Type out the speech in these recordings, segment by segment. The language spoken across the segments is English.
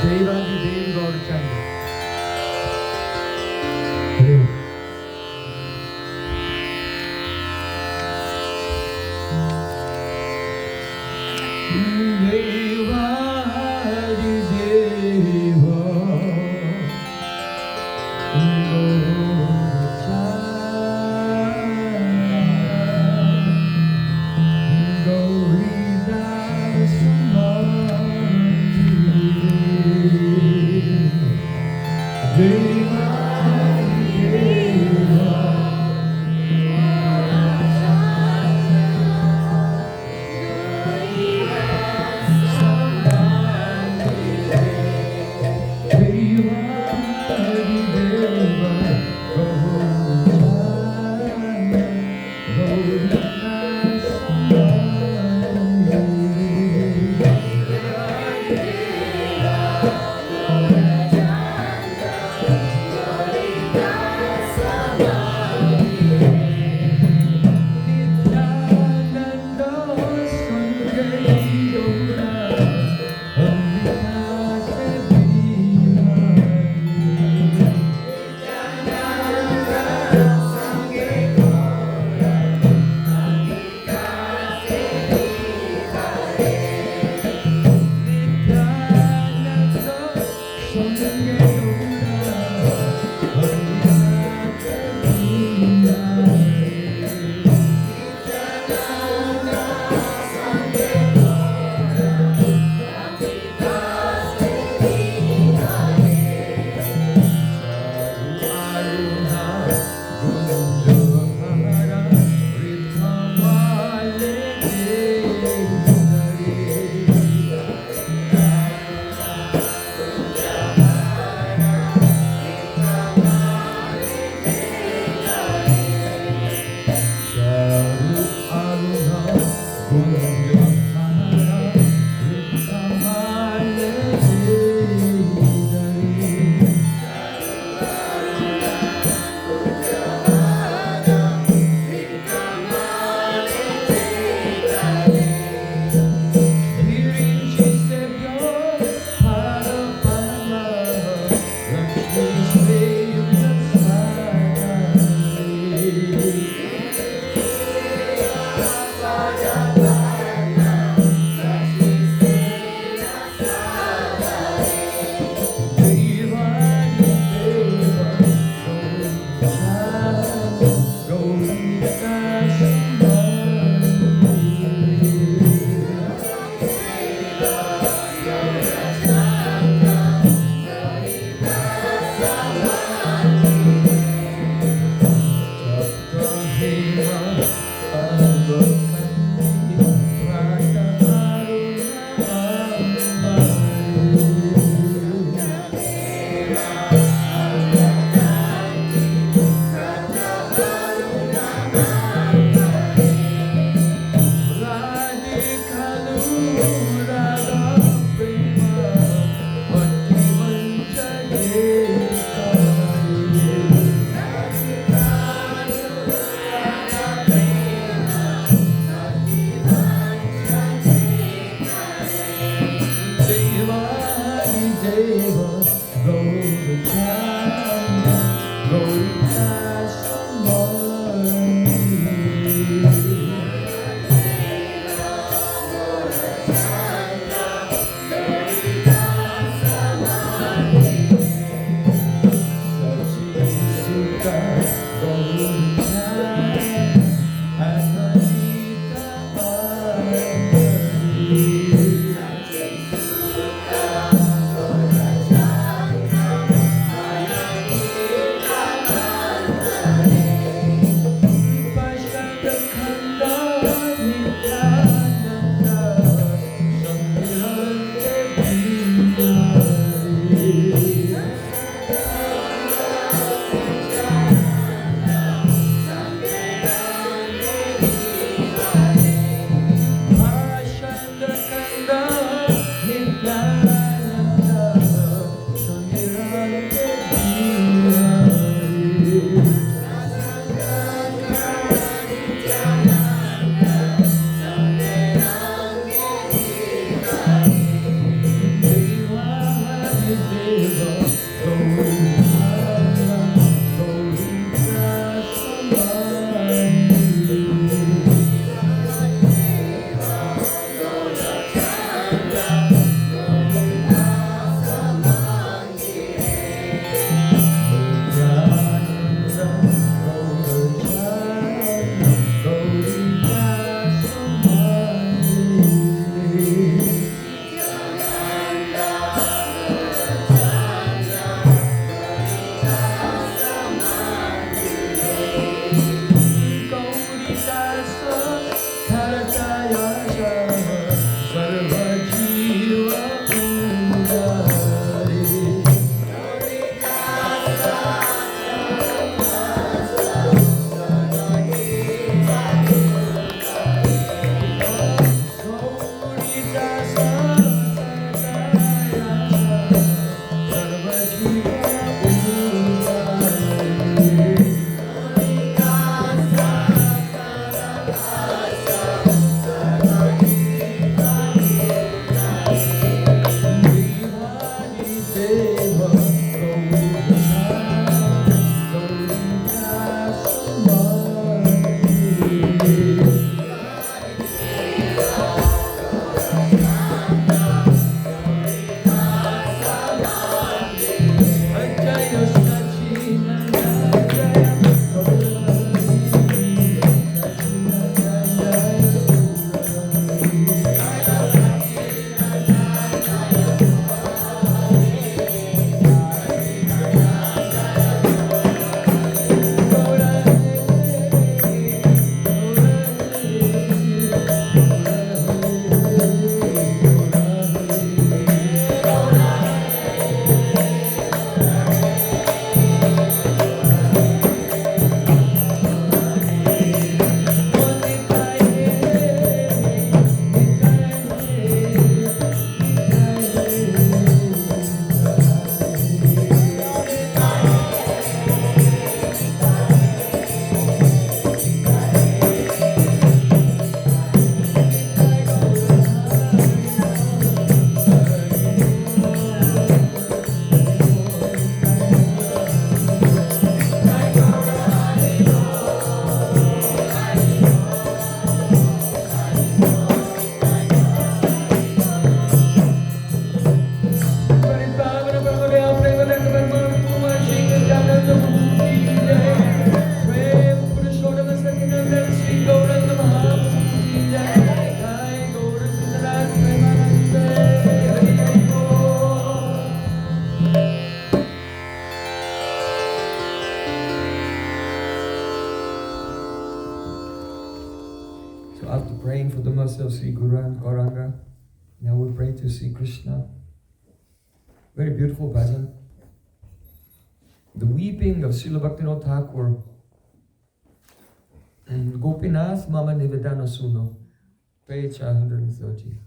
देवादी Dev Gourchand Hare देवादी Dev ourselves Sri Gauranga. Now we pray to Sri Krishna. Very beautiful bhajan. The weeping of Srila Bhaktivinoda Thakur. Gopinath Mama Nivedana Suno. Page 130.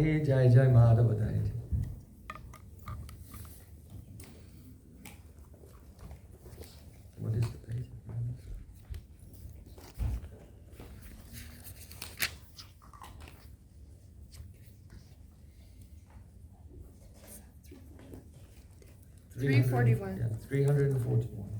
Radhe Jai Jai Madhava Jai Jai. What is the page? 341. Yeah, 341.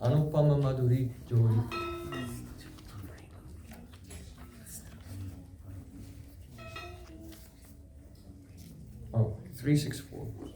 Anupama Madhuri Jodi. Oh, 364.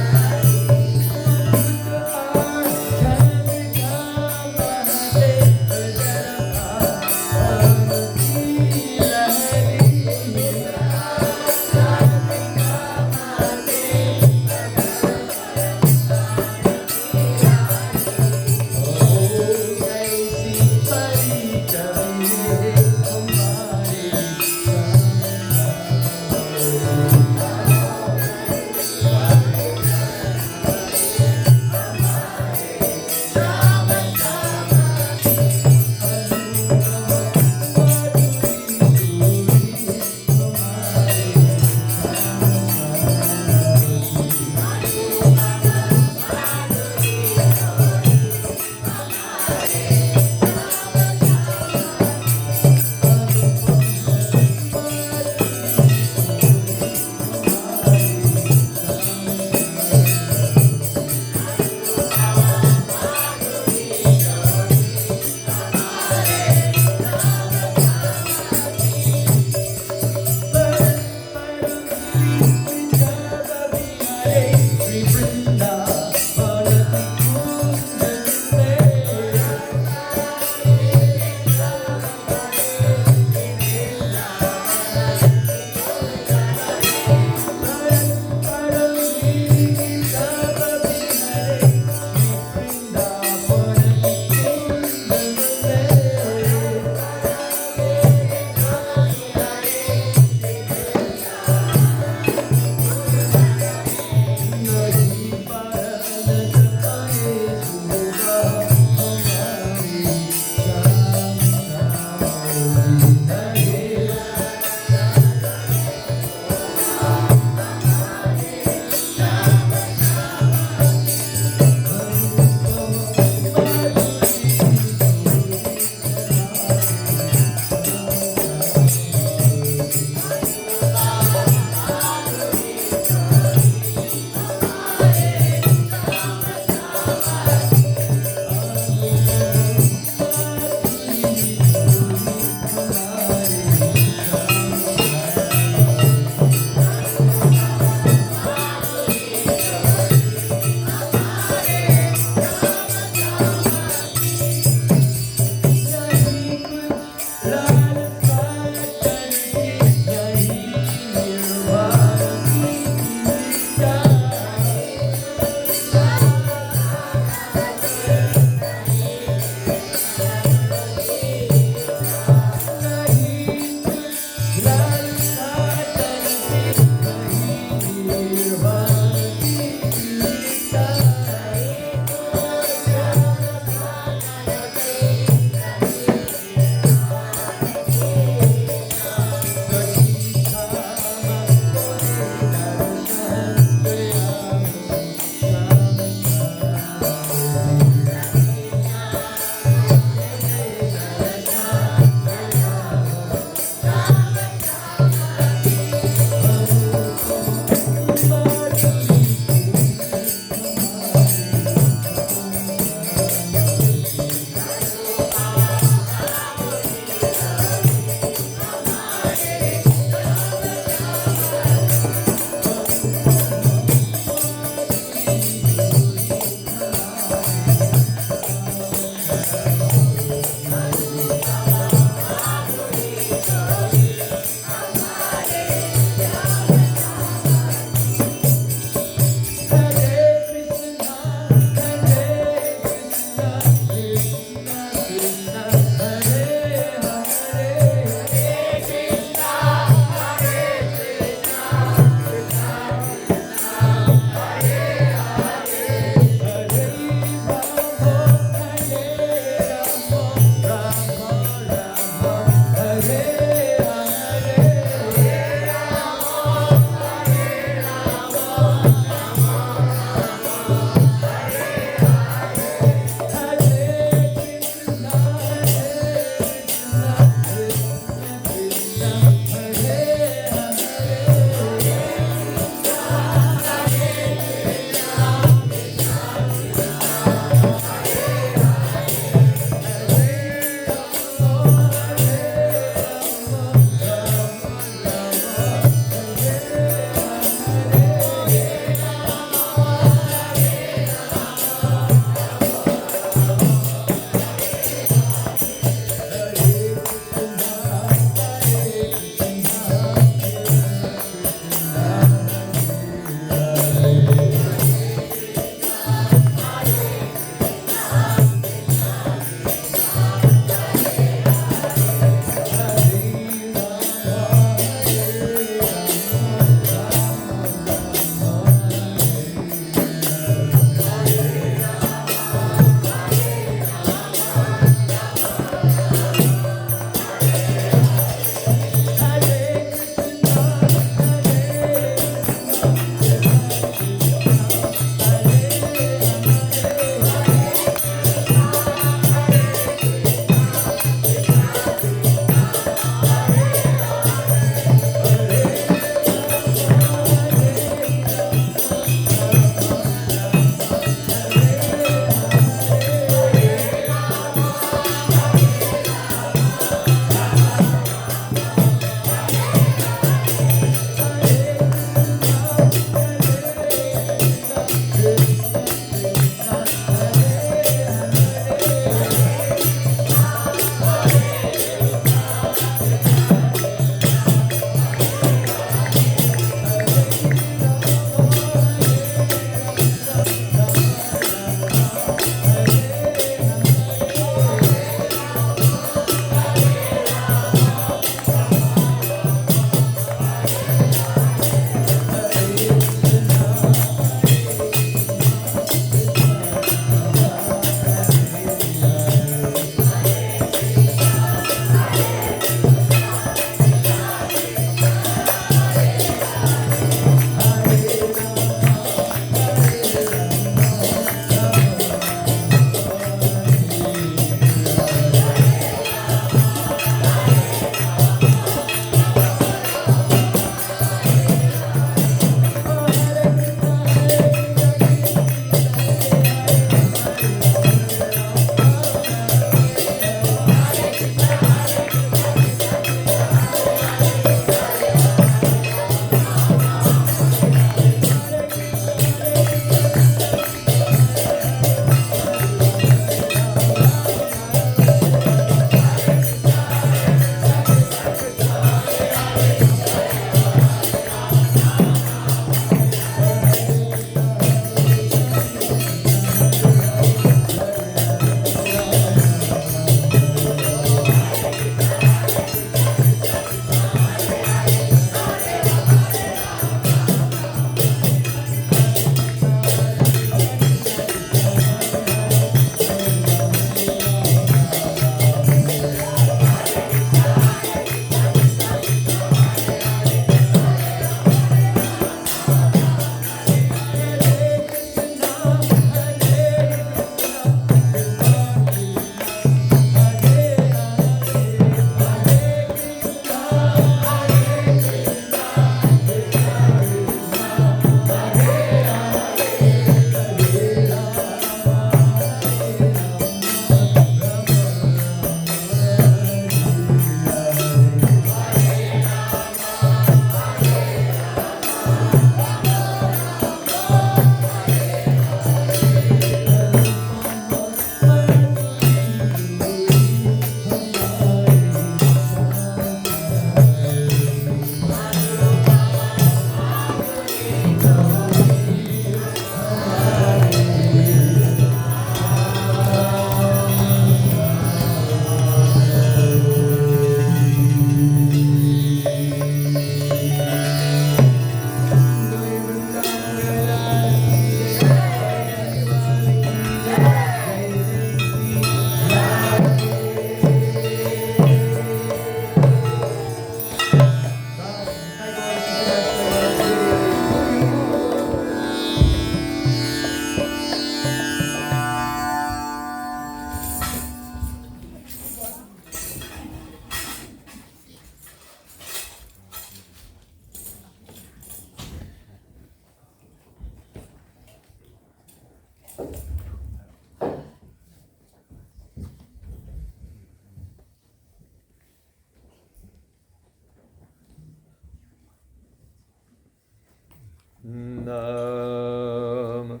Nam.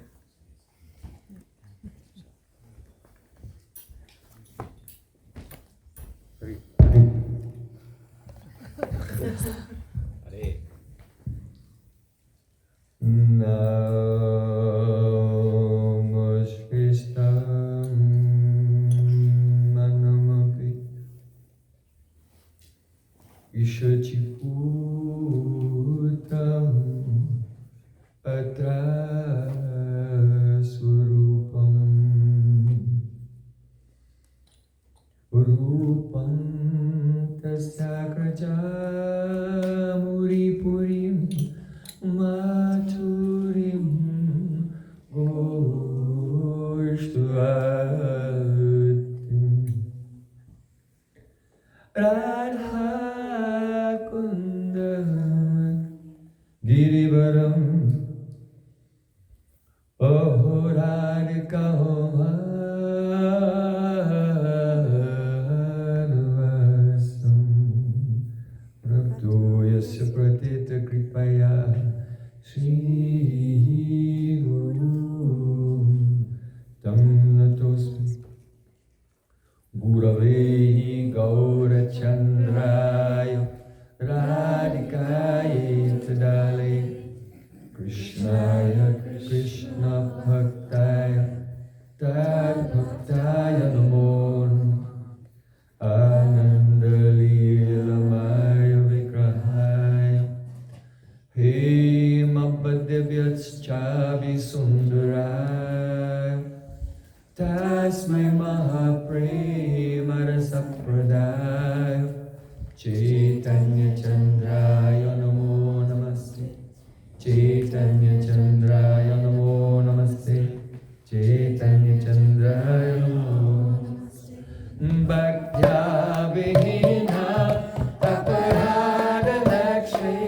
Namo Shristam Manamapi Ishachiputam Atra Surupam Rupam Tasakraja Muripurim Maturim Goshtuatim Radha Kunda Girivaram Oh Radhika Varvasam Rabdo Yasya Pratita Kripaya Shri Guru Tam Natosmi Gurave Gaurachandraya Radhikaya Tadale Krishnaya Krishna Bhaktaya Tad Bhaktaya Namo Ananda Lila Maya Vigrahaya He Mabhadevyaschavi Sundaraya Tasmai Mahaprema Rasapradaya Chaitanya Chandraya Namo Namaste Chaitanya Chandraya Namo Namaste Chaitanya Chandraya Namo Bhaktya Vihina Aparada Lakshmi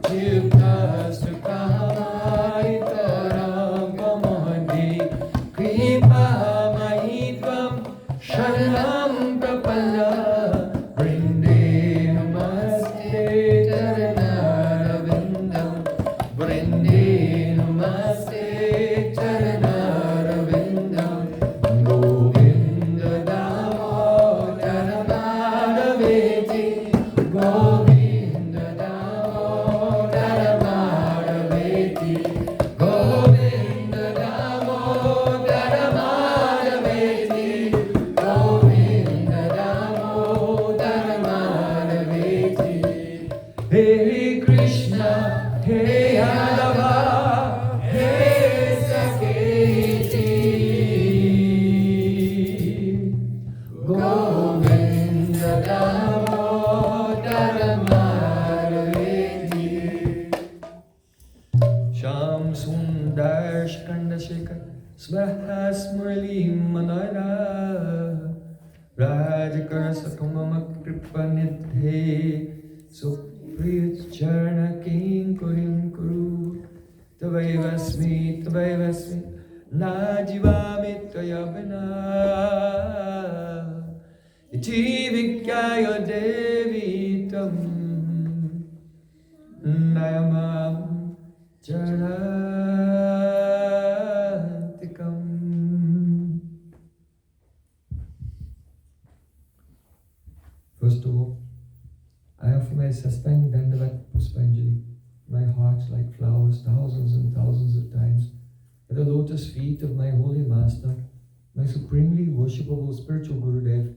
Jivta Sukhamai Taranga Mohdi Kripa Mahitvam Sharanam Prapalla Vrinde Namaste Charanarvindam Vrinde Namaste Charanarvindam Govinda Damodara Madhaveti Govinda Damodara Madhaveti Govinda Damodara Madhaveti Govinda Damodara Madhaveti Hare Krishna Hare Yadava Hare Saketi Govinda Damodara Madhaveti Sham Sundar Skanda Shekhar Smahas Murali Manara Rajakara Sakamama Kripanidhe Supriyat Charna King Kurim Kuru Tavaivasmi Najivami Tvayavana Iti Vikyaya Devi Tam Nayamam Charantikam. First of all, I offer my Sastang Dandavat Puspanjali, my heart like flowers, thousands and thousands of times, at the lotus feet of my holy master, my supremely worshipable spiritual Gurudev,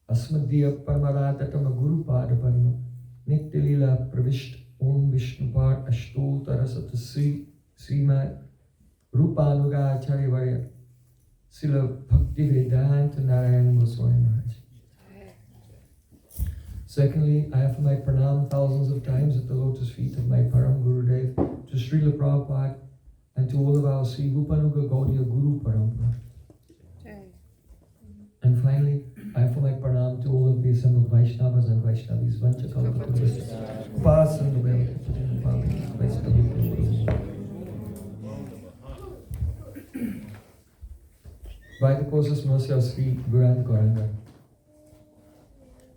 Asmadhya Paramaradhatama Guru Pada Parma, Nitya Lila Pravisht Om Vishnupad Ashtotara Satasri Srimad Rupanuga Acharya Varya Sila Bhakti Vedanta Narayan Goswami Maharaj. Secondly, I offer my pranam thousands of times at the lotus feet of my Param Gurudev, to Srila Prabhupada, and to all of our Sri Rupanuga Gaudiya Guru Parampara. And finally, I offer my pranam to all of the assembled Vaishnavas and Vaishnavis. By the closest mercy of Sri Guran Goranga,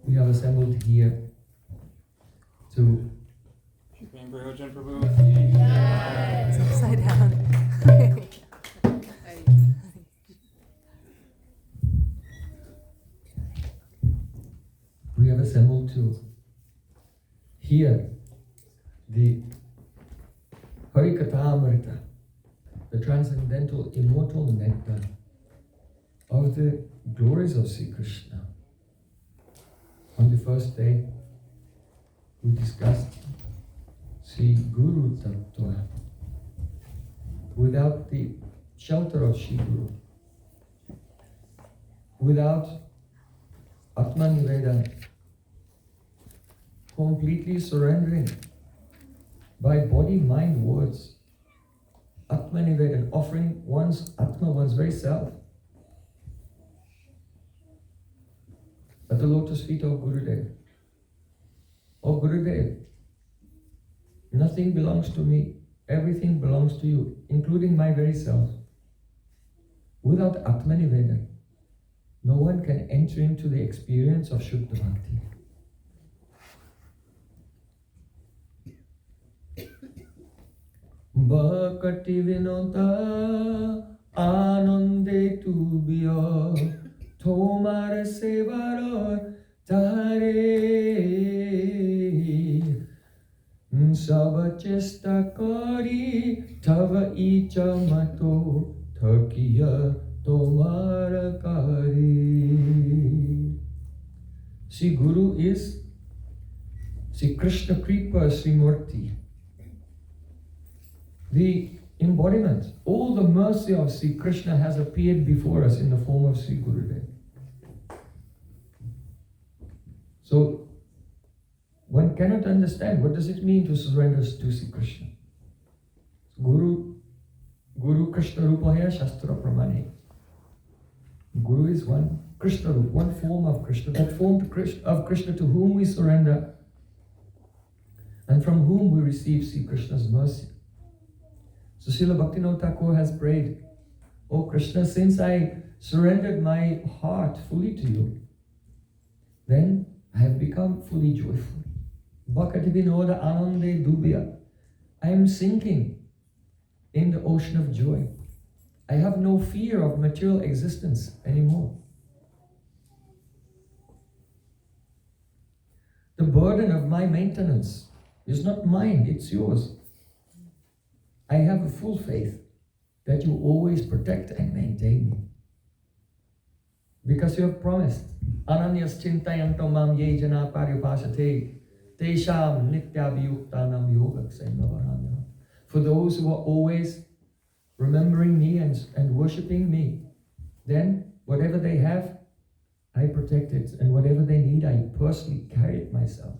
we have assembled here to It's upside down. we have assembled to hear the Harikathamrita, the transcendental immortal nectar of the glories of Sri Krishna. On the first day, we discussed Sri Guru Tattva. Without the shelter of Sri Guru, without Atma-niveda, completely surrendering by body, mind, words, Atma-niveda, offering one's Atma, one's very self, at the lotus feet of Gurudev. Oh Gurudev, nothing belongs to me, everything belongs to you, including my very self. Without Atma-niveda, no one can enter into the experience of Shuddha Bhakti. Bhakti vinota anande tubya tomar sevar tare sab chesta kari tava icha mato thakiya tomar kari. Sri Guru is Sri Krishna Kripa Sri Murti, the embodiment. All the mercy of Sri Krishna has appeared before us in the form of Sri Gurudev. So one cannot understand what does it mean to surrender to Sri Krishna. Guru Krishna Rupaya Shastra Pramane. Guru is one Krishna Rup, one form of Krishna, that form of Krishna to whom we surrender and from whom we receive Sri Krishna's mercy. So Srila Bhaktivinoda Thakur has prayed, "O Krishna, since I surrendered my heart fully to you, then I have become fully joyful. Bhakti vinoda anande dubya. I am sinking in the ocean of joy. I have no fear of material existence anymore. The burden of my maintenance is not mine, it's yours. I have a full faith that you always protect and maintain me. Because you have promised, Ananyas chintayanto mam ye jana paripasate tesham nityabhiyuktanam yogaksena. For those who are always remembering me and worshipping me, then whatever they have, I protect it, and whatever they need, I personally carry it myself."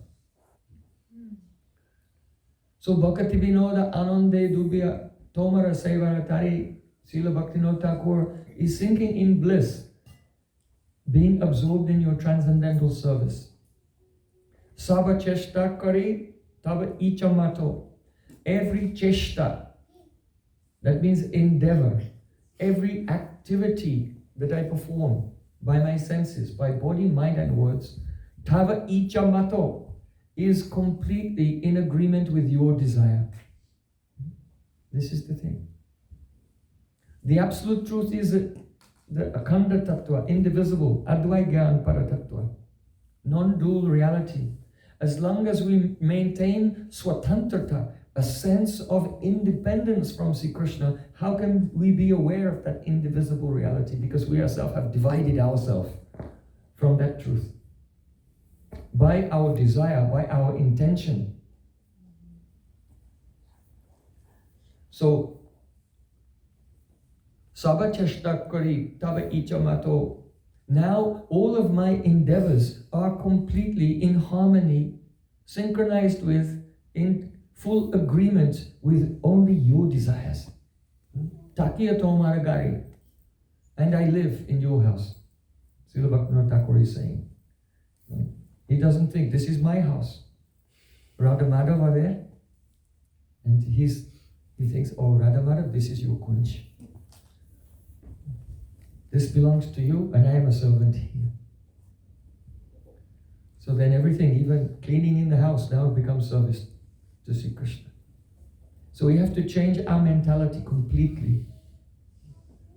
So Bhakti Vinoda Anande Dubya Tomara Sevaratari, Srila Bhaktivinoda Thakur is sinking in bliss, being absorbed in your transcendental service. Saba cheshta kari tava ichamato. Every cheshta, that means endeavor, every activity that I perform by my senses, by body, mind and words, tava ichamato, is completely in agreement with your desire. This is the thing. The absolute truth is the Akhanda Tattva, indivisible, Advaigyan Paratattva, non-dual reality. As long as we maintain Swatantrata, a sense of independence from Sri Krishna, how can we be aware of that indivisible reality? Because we ourselves have divided ourselves from that truth. By our desire, by our intention. So, Sabachashtakari Tava Ichamato. Now all of my endeavors are completely in harmony, synchronized with, in full agreement with only your desires. Takiya Tomaragari. And I live in your house. Srila Bhaktivinoda Thakur is saying. He doesn't think, this is my house. Radha Madhav are there. And he thinks, oh, Radha Madhav, this is your kunj. This belongs to you and I am a servant here. So then everything, even cleaning in the house, now becomes service to Sri Krishna. So we have to change our mentality completely.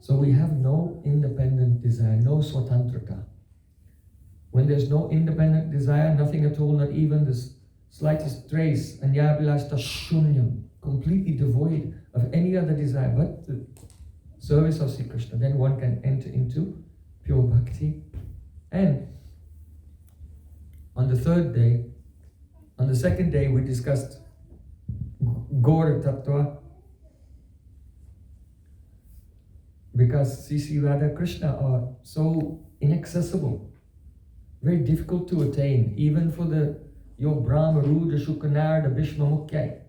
So we have no independent desire, no swatantrata. When there's no independent desire, nothing at all, not even the slightest trace, anyabhilashta shunyam, completely devoid of any other desire but the service of Sri Krishna, then one can enter into pure bhakti. And on the second day, we discussed Gaura Tattva, because Sri Radha Krishna are so inaccessible, very difficult to attain, even for your Brahma, Rudra, Shukanarada, Bhishma, Mukhya,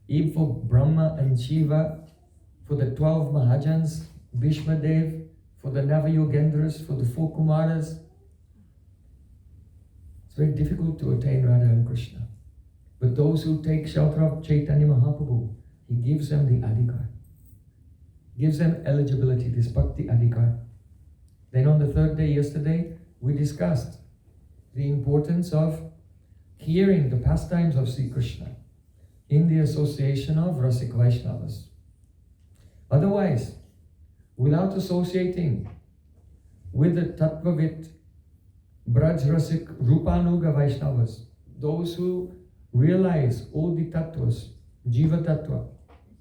even for Brahma and Shiva, for the 12 Mahajans, Bhishma Dev, for the Navayogendras, for the 4 Kumaras. It's very difficult to attain Radha and Krishna. But those who take shelter of Chaitanya Mahaprabhu, he gives them the adhikar, gives them eligibility, this bhakti adhikar. Then on the third day, yesterday, we discussed the importance of hearing the pastimes of Sri Krishna in the association of Rasik Vaishnavas. Otherwise, without associating with the Tattvavit, Braj Rasik, Rupanuga Vaishnavas, those who realize all the tattvas, Jiva Tattva,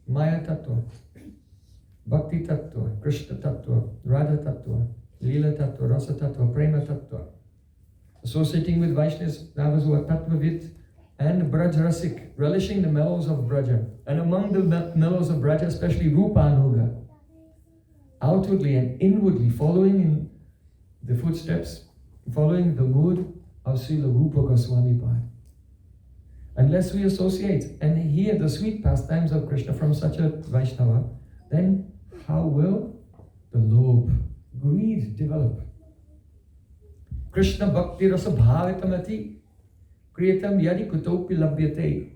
Maya Tattva, Bhakti Tattva, Krishna Tattva, Radha Tattva, Lila Tattva, Rasa Tattva, Prema Tattva, associating with Vaishnavas who are Tattvavit and Braj Rasik, relishing the mellows of Braja. And among the mellows of Braja, especially Rupanuga, outwardly and inwardly following in the footsteps, following the mood of Srila Rupa Goswami Pad. Unless we associate and hear the sweet pastimes of Krishna from such a Vaishnava, then how will the lobh, greed develop? Krishna bhakti rasa bhavitamati kriyatam yadi kutopi labhyate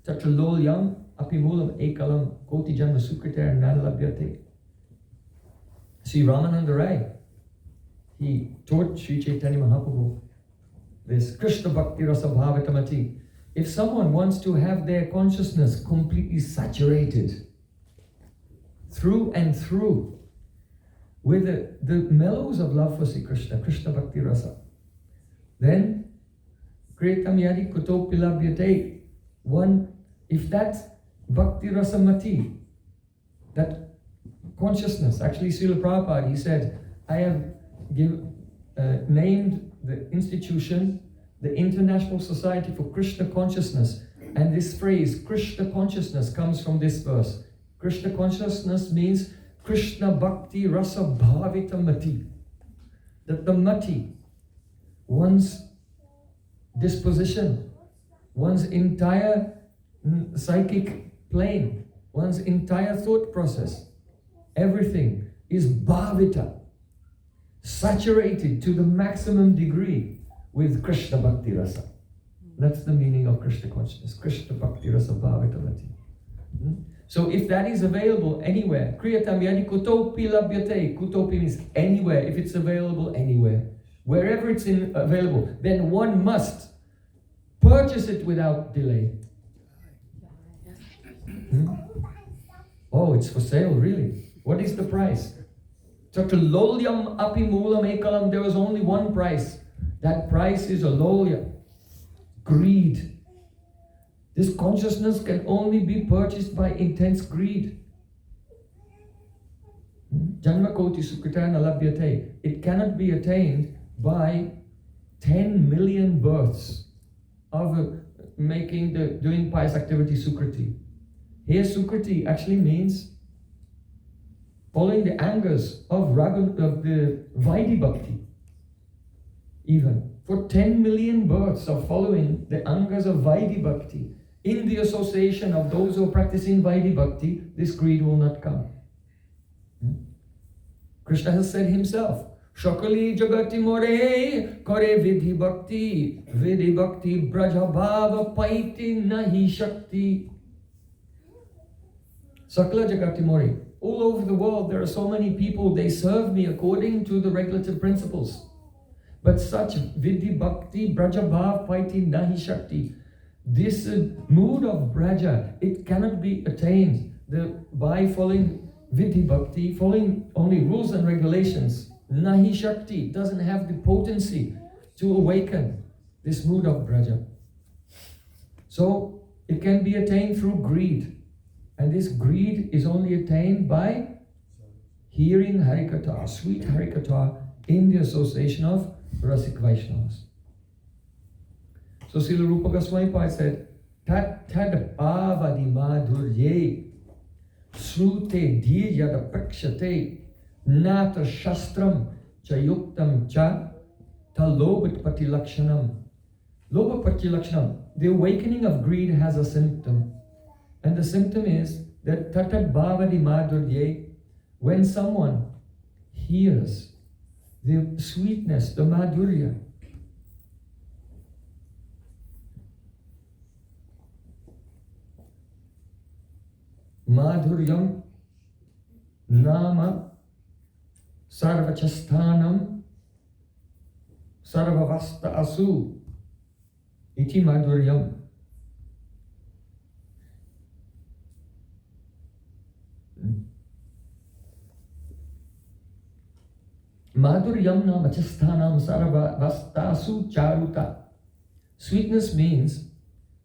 tatralolyam apimulam ekalam koti janma sukriter nanalabhyate. Sri Ramananda Rai, he taught Sri Chaitanya Mahaprabhu this Krishna bhakti rasa bhavitamati. If someone wants to have their consciousness completely saturated through and through with the mellows of love for Sri Krishna, Krishna bhakti rasa, then kritam yadi kutopi labhyate, if that bhakti rasa mati, that consciousness, actually Srila Prabhupada, he said, I have named the institution the International Society for Krishna Consciousness, and this phrase Krishna Consciousness comes from this verse. Krishna Consciousness means Krishna Bhakti Rasa Bhavita Mati, that the mati, one's disposition, one's entire psychic plane, one's entire thought process, everything is bhavita, saturated to the maximum degree with Krishna Bhakti Rasa. That's the meaning of Krishna consciousness, Krishna Bhakti Rasa Bhavitamati. So if that is available anywhere, Kriyatam Yadi Kutopi Labhyate, Kutopi means anywhere, if it's available anywhere, wherever it's available, then one must purchase it without delay. Oh, it's for sale, really? What is the price? Chatralolyam api moolam ekalam, there was only one price. That price is a lolya, greed. This consciousness can only be purchased by intense greed. Janma koti sukritana labhyate. It cannot be attained by 10 million births of doing pious activity sukriti. Here sukriti actually means following the angers of the Vaidhi Bhakti. Even for 10 million births of following the angas of Vaidhi Bhakti, in the association of those who are practicing Vaidhi Bhakti, this greed will not come. Krishna has said himself, Shakali jagati more kare vidhi bhakti braja bhava paiti nahi shakti. Sakala jagati more, All over the world, there are so many people, they serve me according to the regulative principles. But such vidhi bhakti, braja bhav paiti nahi shakti. This mood of braja, it cannot be attained by following vidhi bhakti, following only rules and regulations. Nahi shakti doesn't have the potency to awaken this mood of braja. So it can be attained through greed. And this greed is only attained by hearing Harikatha, sweet Harikatha, in the association of Rasik Vaishnavas. So Srila Rupa Goswami Pad said, Tat tad pavadi madhurye srute dhyada prakshate nata shastram cha yuktam cha talobat pati lakshanam. Lobat pati lakshanam. The awakening of greed has a symptom. And the symptom is that tatad bhavadi madhurye, when someone hears the sweetness, the madhurya, madhuryam nama sarvachasthanam sarvavasta asu iti madhuryam. Madhuryam nama chasthanam sarvavastasu charuta. Sweetness means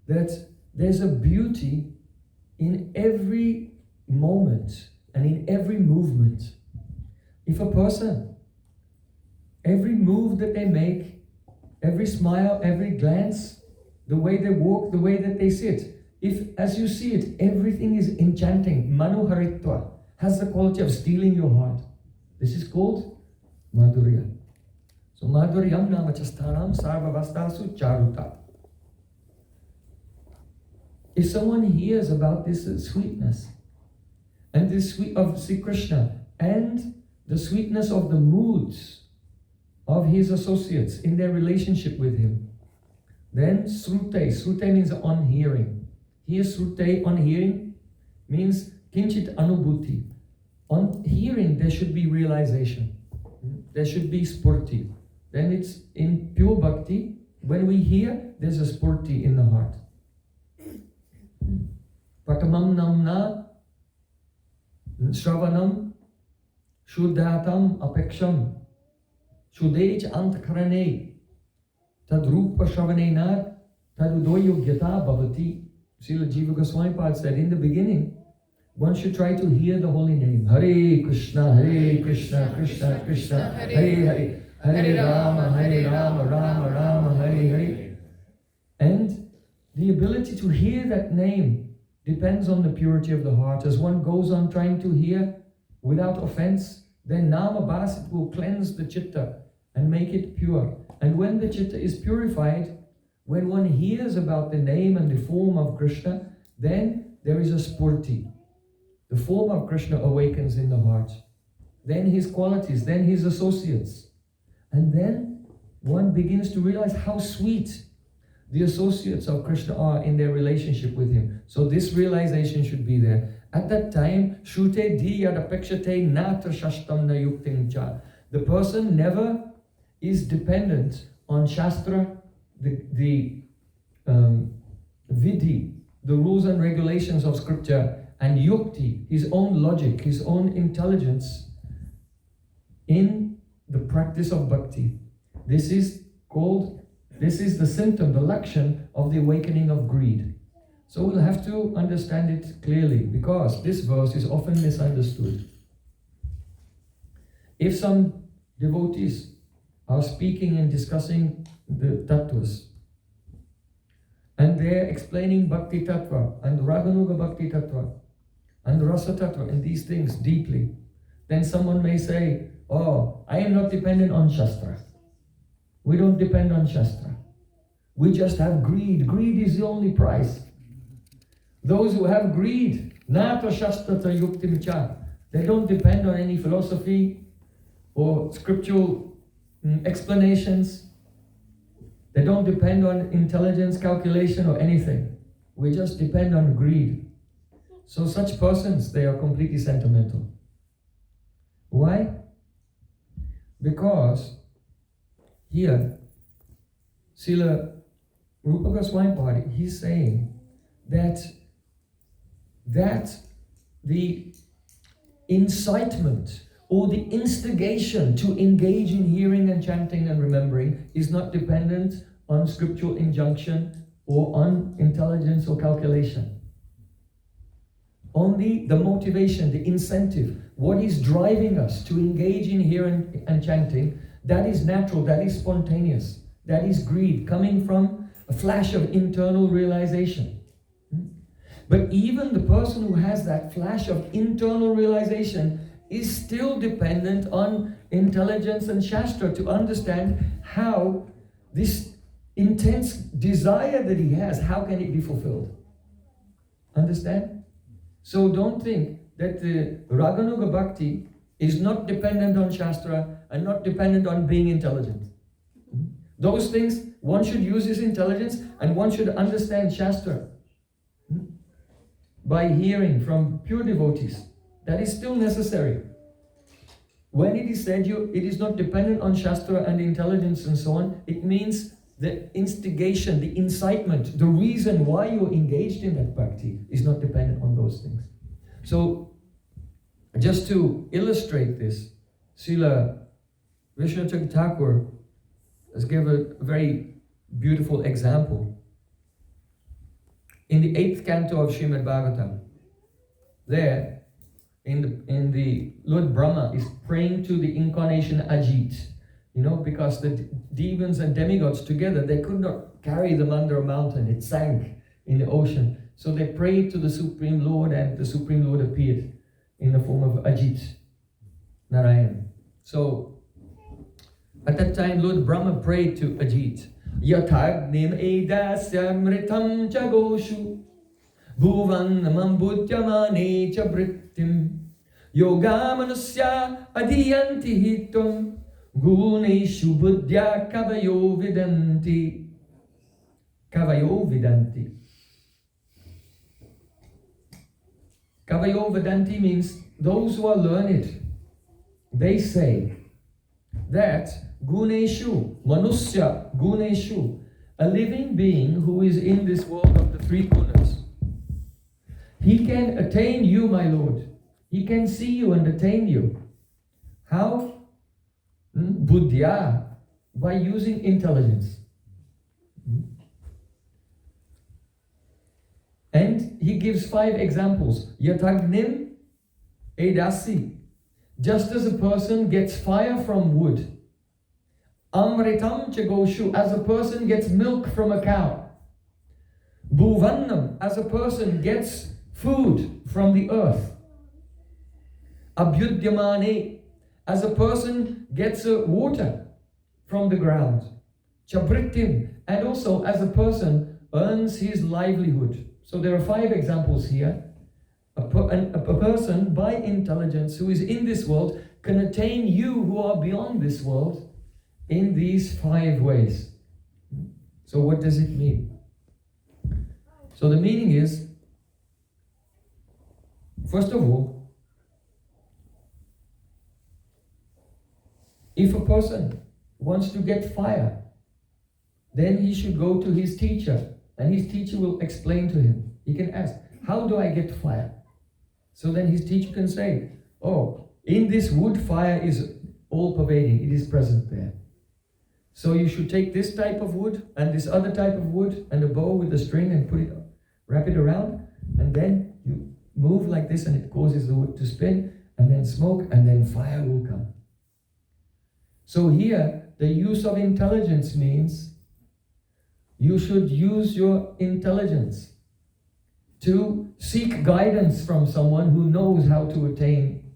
that there's a beauty in every moment and in every movement. If a person, every move that they make, every smile, every glance, the way they walk, the way that they sit, if as you see it, everything is enchanting, manoharitva, has the quality of stealing your heart. This is called Madhurya. So Madhuryam nama chasthanam sarvavastasu charuta. If someone hears about this sweetness, and this sweet of Sri Krishna, and the sweetness of the moods of his associates in their relationship with him, then srute means on hearing. Here srute, on hearing, means kinchit anubhuti. On hearing there should be realization. There should be spurti. Then it's in pure bhakti, when we hear, there's a spurti in the heart. Patamam namna shravanam shuddhatam apeksham shuddhech antakarane tadrupa shravanena tadudoyo gyata bhavati. Srila Jiva Goswami Pad said, in the beginning, one should try to hear the holy name. Hare Krishna, Krishna Krishna, Hare Hare, Hare Rama, Rama Rama, Hare Hare. And the ability to hear that name depends on the purity of the heart. As one goes on trying to hear without offense, then Nama Bas, it will cleanse the chitta and make it pure. And when the chitta is purified, when one hears about the name and the form of Krishna, then there is a spurti. The form of Krishna awakens in the heart. Then his qualities, then his associates. And then one begins to realize how sweet the associates of Krishna are in their relationship with him. So this realization should be there. At that time, Shrute dhyada prakshate nata shastam na yuktim cha. The person never is dependent on Shastra, the vidhi, the rules and regulations of scripture, and yukti, his own logic, his own intelligence in the practice of bhakti. This is the symptom, the lakshan of the awakening of greed. So we'll have to understand it clearly, because this verse is often misunderstood. If some devotees are speaking and discussing the tattvas, and they're explaining bhakti tattva and raganuga bhakti tattva and rasa tattva and these things deeply, then someone may say, oh, I am not dependent on Shastra. We don't depend on Shastra. We just have greed. Greed is the only price. Those who have greed, nata shastrata yuktimicha, they don't depend on any philosophy or scriptural explanations. They don't depend on intelligence, calculation, or anything. We just depend on greed. So such persons, they are completely sentimental. Why? Because here, Srila Rupa Goswami Party, he's saying that the incitement or the instigation to engage in hearing and chanting and remembering is not dependent on scriptural injunction or on intelligence or calculation. Only the motivation, the incentive, what is driving us to engage in hearing and chanting, that is natural, that is spontaneous, that is greed coming from a flash of internal realization. But even the person who has that flash of internal realization is still dependent on intelligence and Shastra to understand how this intense desire that he has, how can it be fulfilled? Understand? So don't think that the Raganuga Bhakti is not dependent on Shastra and not dependent on being intelligent. Those things, one should use his intelligence and one should understand Shastra by hearing from pure devotees. That is still necessary. When it is said it is not dependent on Shastra and intelligence and so on, it means the instigation, the incitement, the reason why you're engaged in that bhakti is not dependent on those things. So, just to illustrate this, Srila Vishnu Thakur has given a very beautiful example. In the 8th canto of Srimad Bhagavatam, there, in the Lord Brahma is praying to the incarnation Ajit, because the demons and demigods together, they could not carry them under a mountain. It sank in the ocean. So they prayed to the Supreme Lord, and the Supreme Lord appeared in the form of Ajit, Narayan. So at that time, Lord Brahma prayed to Ajit. Yathagnim edasya mritam chagoshu bhuvan mambudyamane cha brittim yogamanusya adhiyanti hitam guneshu buddhya kavayo vidanti. Kavayo vidanti. Kavayo vidanti means those who are learned. They say that Guneshu, Manusya, Guneshu, a living being who is in this world of the three gunas, he can attain you, my Lord. He can see you and attain you. How? Buddhya, by using intelligence. And he gives 5 examples. Yatagnim edasi. Just as a person gets fire from wood. Amritam chagoshu, as a person gets milk from a cow. Bhuvannam, as a person gets food from the earth. Abhyudyamane, as a person gets water from the ground. Chabrittim, and also as a person earns his livelihood. So there are 5 examples here. A person by intelligence who is in this world can attain you who are beyond this world in these 5 ways. So what does it mean? So the meaning is, first of all, if a person wants to get fire, then he should go to his teacher, and his teacher will explain to him. He can ask, how do I get fire? So then his teacher can say, oh, in this wood, fire is all pervading, it is present there. So you should take this type of wood and this other type of wood and a bow with a string and wrap it around, and then you move like this and it causes the wood to spin, and then smoke, and then fire will come. So here, the use of intelligence means you should use your intelligence to seek guidance from someone who knows how to attain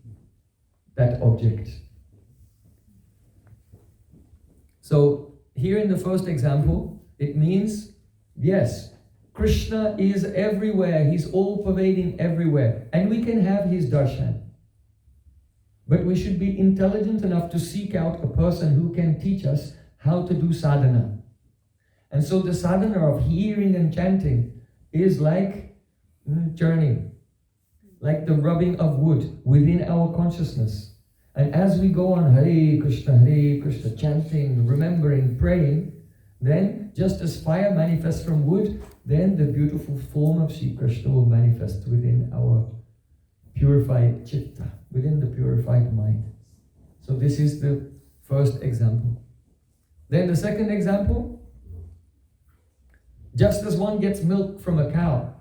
that object. So here in the first example, it means, yes, Krishna is everywhere. He's all pervading everywhere. And we can have his darshan. But we should be intelligent enough to seek out a person who can teach us how to do sadhana. And so the sadhana of hearing and chanting is like journey. like the rubbing of wood within our consciousness. And as we go on Hare Krishna, chanting, remembering, praying, then just as fire manifests from wood, then the beautiful form of Sri Krishna will manifest within our purified chitta, within the purified mind. So this is the first example. Then the second example, just as one gets milk from a cow,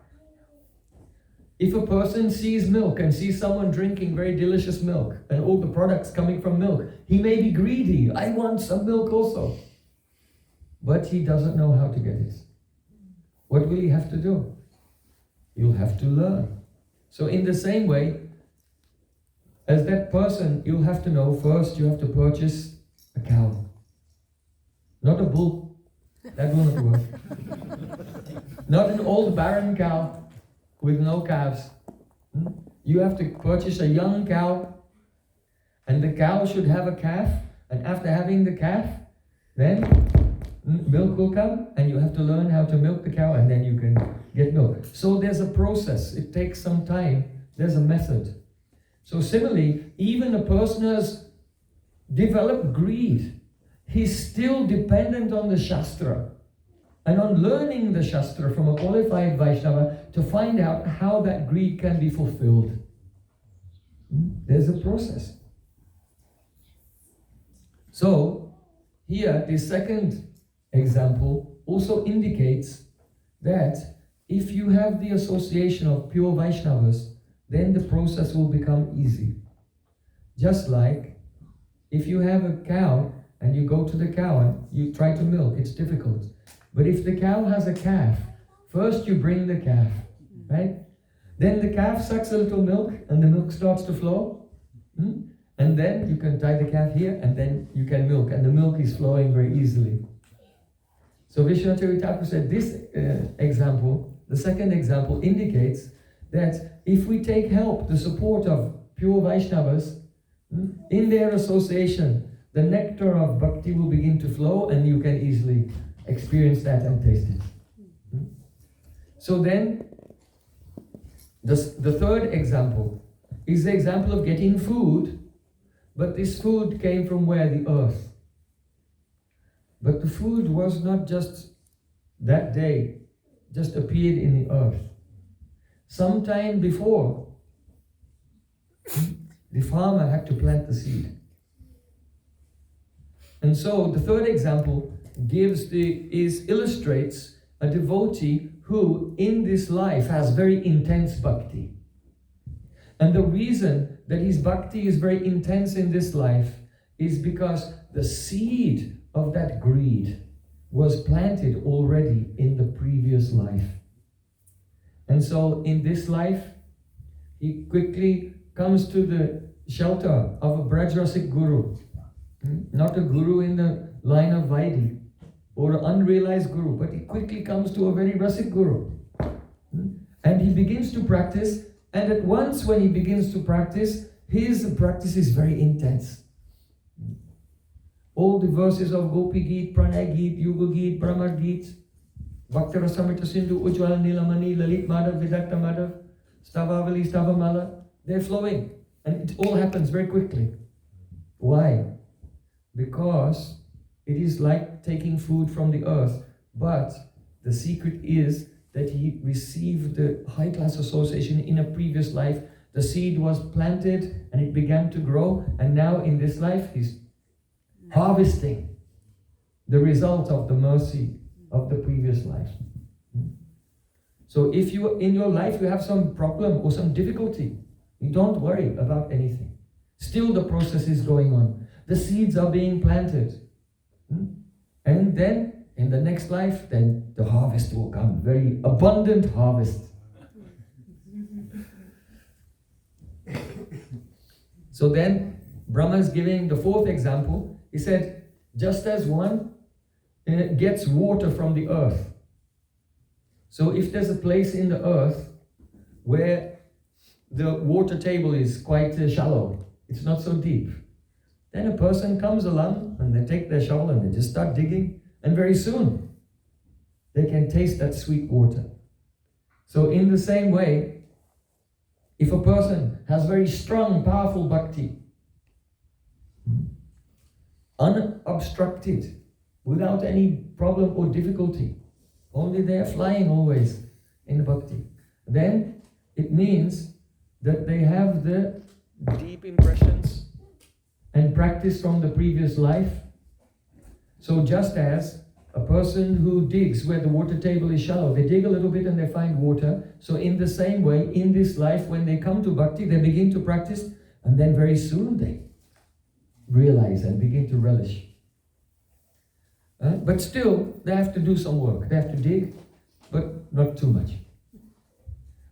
if a person sees milk and sees someone drinking very delicious milk and all the products coming from milk, he may be greedy. I want some milk also. But he doesn't know how to get it. What will he have to do? You'll have to learn. So in the same way, as that person, you'll have to know first you have to purchase a cow. Not a bull. That will not work. Not an old barren cow with no calves. You have to purchase a young cow, and the cow should have a calf, and after having the calf, then milk will come, and you have to learn how to milk the cow, and then you can get milk. So there's a process. It takes some time. There's a method. So similarly, even a person who has developed greed, he's still dependent on the Shastra and on learning the Shastra from a qualified Vaishnava to find out how that greed can be fulfilled. There's a process. So, here, the second example also indicates that if you have the association of pure Vaishnavas, then the process will become easy. Just like if you have a cow and you go to the cow and you try to milk, it's difficult. But if the cow has a calf, first you bring the calf, right? Then the calf sucks a little milk and the milk starts to flow. And then you can tie the calf here and then you can milk, and the milk is flowing very easily. So Vishwanath Thakur said this example, the second example, indicates that if we take help, the support of pure Vaishnavas, in their association, the nectar of bhakti will begin to flow and you can easily experience that and taste it. So then, the third example is the example of getting food, but this food came from where? The earth. But the food was not just that day, just appeared in the earth. Sometime before, the farmer had to plant the seed. And so the third example illustrates a devotee who in this life has very intense bhakti. And the reason that his bhakti is very intense in this life is because the seed of that greed was planted already in the previous life. And so in this life, he quickly comes to the shelter of a Brajrasic guru. Not a guru in the line of Vaidhi or an unrealized guru, but he quickly comes to a very Rasic guru. And he begins to practice, and at once when he begins to practice, his practice is very intense. All the verses of Gopi Geet, Pranay Geet, Yuga Geet, Brahma Geet, Bhakti Rasamrita Sindhu, Ujjwal Nilamani, Lalit Madhav, Vidakta Madhav, Stavavali, Stavamala, they're flowing. And it all happens very quickly. Why? Because it is like taking food from the earth, but the secret is that he received the high class association in a previous life. The seed was planted and it began to grow, and now in this life he's harvesting the result of the mercy of the previous life. So if you in your life you have some problem or some difficulty, you don't worry about anything. Still the process is going on. The seeds are being planted. And then in the next life, then the harvest will come. Very abundant harvest. So then Brahma is giving the fourth example. He said, just as one gets water from the earth. So if there's a place in the earth where the water table is quite shallow, it's not so deep, then a person comes along and they take their shovel and they just start digging, and very soon they can taste that sweet water. So in the same way, If a person has very strong, powerful bhakti, unobstructed, without any problem or difficulty, only they are flying always in bhakti, then it means that they have the deep impressions and practice from the previous life. So just as a person who digs where the water table is shallow, they dig a little bit and they find water. So in the same way, in this life, when they come to bhakti, they begin to practice, and then very soon they realize and begin to relish. But still, they have to do some work. They have to dig, but not too much.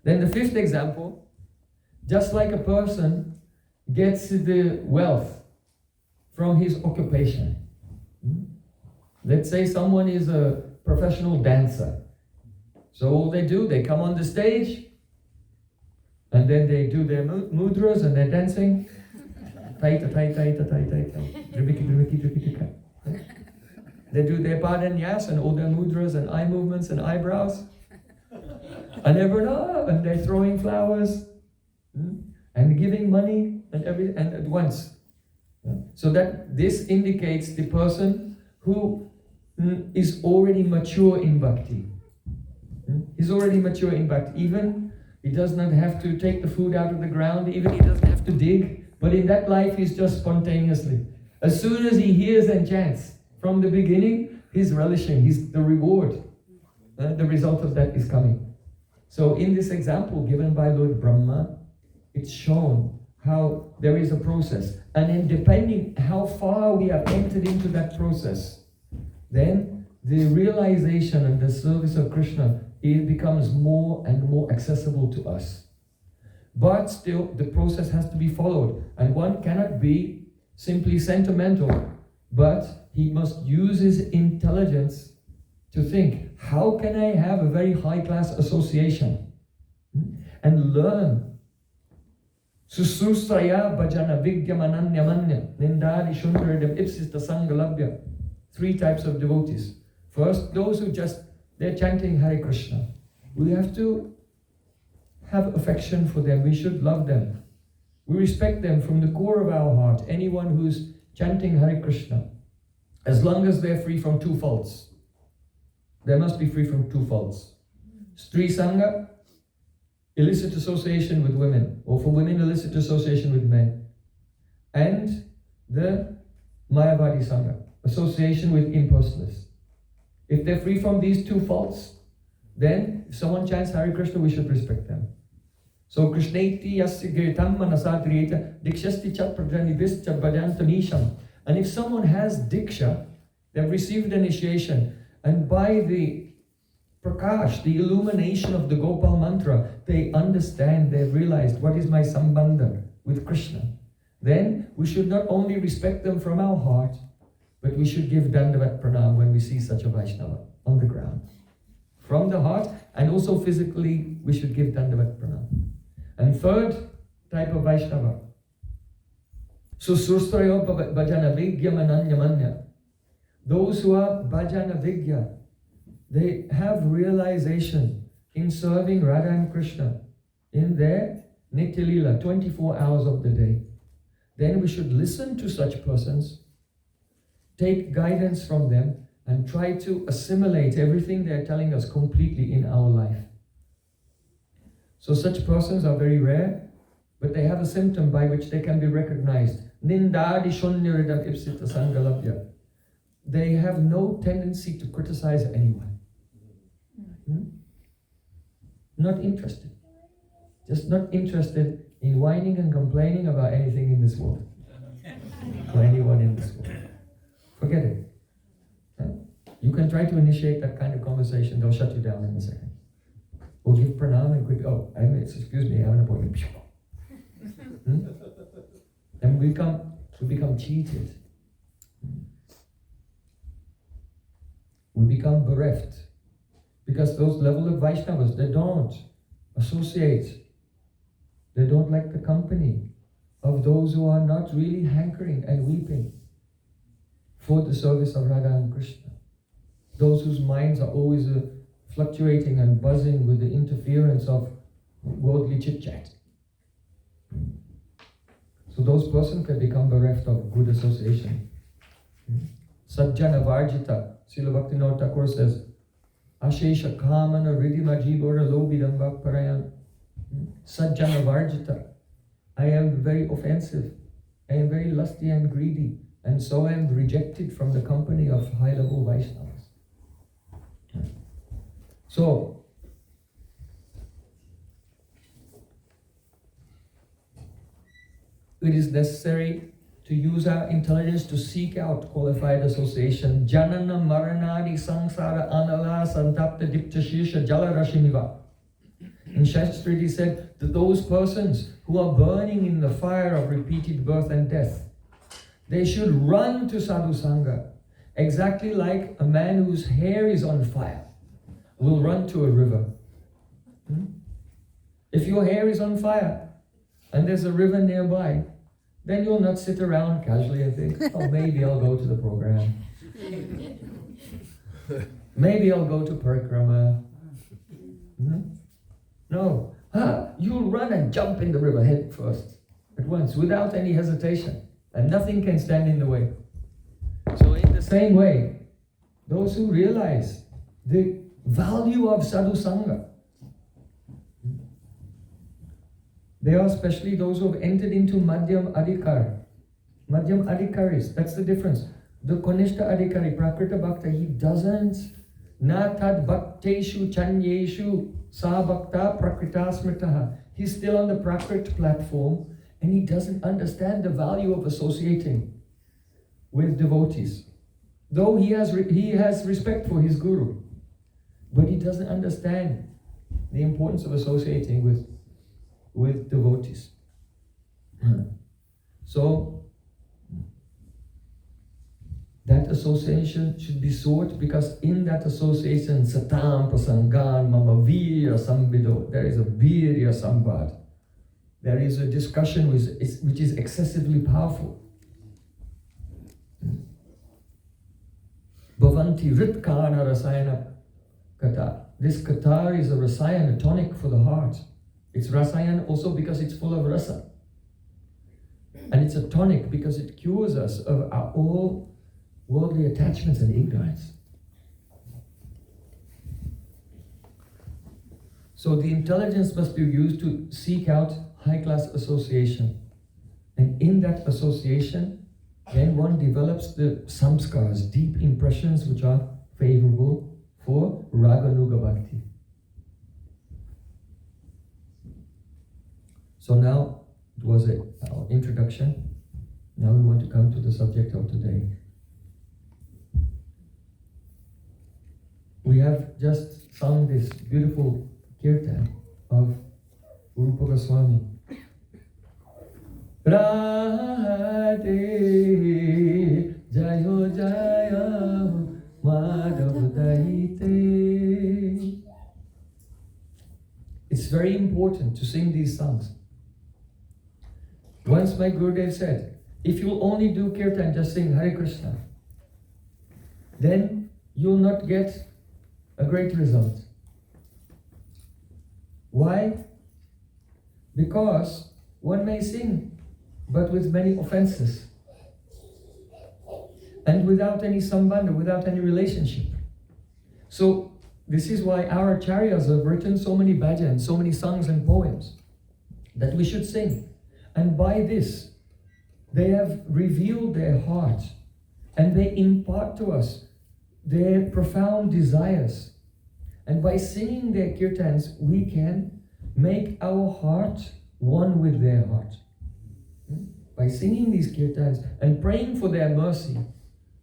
Then the fifth example, just like a person gets the wealth from his occupation. Let's say someone is a professional dancer. So all they do, they come on the stage, and then they do their mudras and they're dancing. They do their padanyas and all their mudras and eye movements and eyebrows. And everyone, and they're throwing flowers and giving money and everything, and at once. So that this indicates the person who is already mature in bhakti. He's already mature in bhakti. Even he does not have to take the food out of the ground, even he doesn't have to dig, but in that life he's just spontaneously. As soon as he hears and chants, from the beginning, he's relishing, he's the reward. The result of that is coming. So in this example given by Lord Brahma, it's shown how there is a process. And then depending how far we have entered into that process, then the realization and the service of Krishna, it becomes more and more accessible to us. But still, the process has to be followed. And one cannot be simply sentimental, but he must use his intelligence to think, how can I have a very high-class association? And learn. Sususraya bhajana vigyamananyamanya nindadi shundaridam ipsista sangalabhya. 3 types of devotees. First, those who they're chanting Hare Krishna. We have to have affection for them. We should love them. We respect them from the core of our heart. Anyone who's chanting Hare Krishna, as long as they're free from 2 faults. They must be free from 2 faults. Stri Sangha, illicit association with women, or for women, illicit association with men. And the Mayavadi Sangha, association with impersonalists. If they're free from these 2 faults, then if someone chants Hare Krishna, we should respect them. So Krishneti yasya girtam manasadriyeta dikshasti chat prajanibhischa bhajantanisham. And if someone has diksha, they've received initiation, and by the prakash, the illumination of the Gopal mantra, they understand, they've realized what is my sambandha with Krishna. Then we should not only respect them from our heart, but we should give Dandavat Pranam when we see such a Vaishnava on the ground. From the heart, and also physically, we should give Dandavat Pranam. And third type of Vaishnava, Susurstrayo bhajana vigya mananyamanya. Those who are bhajana vigya, they have realization in serving Radha and Krishna in their Nitya Lila, 24 hours of the day. Then we should listen to such persons, take guidance from them, and try to assimilate everything they're telling us completely in our life. So such persons are very rare, but they have a symptom by which they can be recognized. Nindadi shunyaridam ipsita sangalabhya. They have no tendency to criticize anyone. Not interested. Just not interested in whining and complaining about anything in this world. Or anyone in this world. Forget it. You can try to initiate that kind of conversation, they'll shut you down in a second. Or give pranam and quick, excuse me, I have an appointment. And we become cheated. We become bereft. Because those level of Vaishnavas, they don't associate. They don't like the company of those who are not really hankering and weeping for the service of Radha and Krishna. Those whose minds are always fluctuating and buzzing with the interference of worldly chit-chat. So those persons can become bereft of good association. Sajjana Varjita. Srila Bhaktivinoda Thakur says, Ashesha Kamana Ridima Jibora Lobidamba Parayan. Sajjana Varjita. I am very offensive. I am very lusty and greedy. And so I am rejected from the company of high-level Vaishnavas. So, it is necessary to use our intelligence to seek out qualified association. Janana Maranadi Sangsara Anala Santapta Dipta Shirsa Jala Rashiniva. In Shastra it is said that those persons who are burning in the fire of repeated birth and death, they should run to Sadhu Sangha, exactly like a man whose hair is on fire will run to a river. If your hair is on fire and there's a river nearby, then you'll not sit around casually and think, oh, maybe I'll go to the program. Maybe I'll go to Parikrama. No. You'll run and jump in the river head first, at once, without any hesitation. And nothing can stand in the way. So in the same way, those who realize the value of Sadhu Sangha, they are especially those who have entered into Madhyam Adhikar. Madhyam Adhikaris, that's the difference. The Konishta Adhikari, Prakrita Bhakta, he doesn't na tad bhakteshu chanyeshu sa bhakta prakrita smritaha. He's still on the Prakrit platform and he doesn't understand the value of associating with devotees. Though he has respect for his guru, but he doesn't understand the importance of associating with devotees. So that association should be sought, because in that association, satam prasangan mama virya sambido, there is a virya sambad. There is a discussion which is excessively powerful. Bhavanti ritkana rasayana kata. This kata is a rasayana, a tonic for the heart. It's rasayan also because it's full of rasa. And it's a tonic because it cures us of our all worldly attachments and ignorance. So the intelligence must be used to seek out high-class association. And in that association, then one develops the samskars, deep impressions which are favorable for Raganuga Bhakti. So now, it was our introduction. Now we want to come to the subject of today. We have just sung this beautiful kirtan of Rupa Goswami. Radhe Jayo Jayo Madhav Daite. It's very important to sing these songs. Once my Gurudev said, if you only do kirtan, just sing Hare Krishna, then you'll not get a great result. Why? Because one may sing, but with many offenses, and without any sambandha, without any relationship. So this is why our acharyas have written so many bhajans, so many songs and poems that we should sing. And by this, they have revealed their heart and they impart to us their profound desires. And by singing their kirtans, we can make our heart one with their heart. By singing these kirtans and praying for their mercy,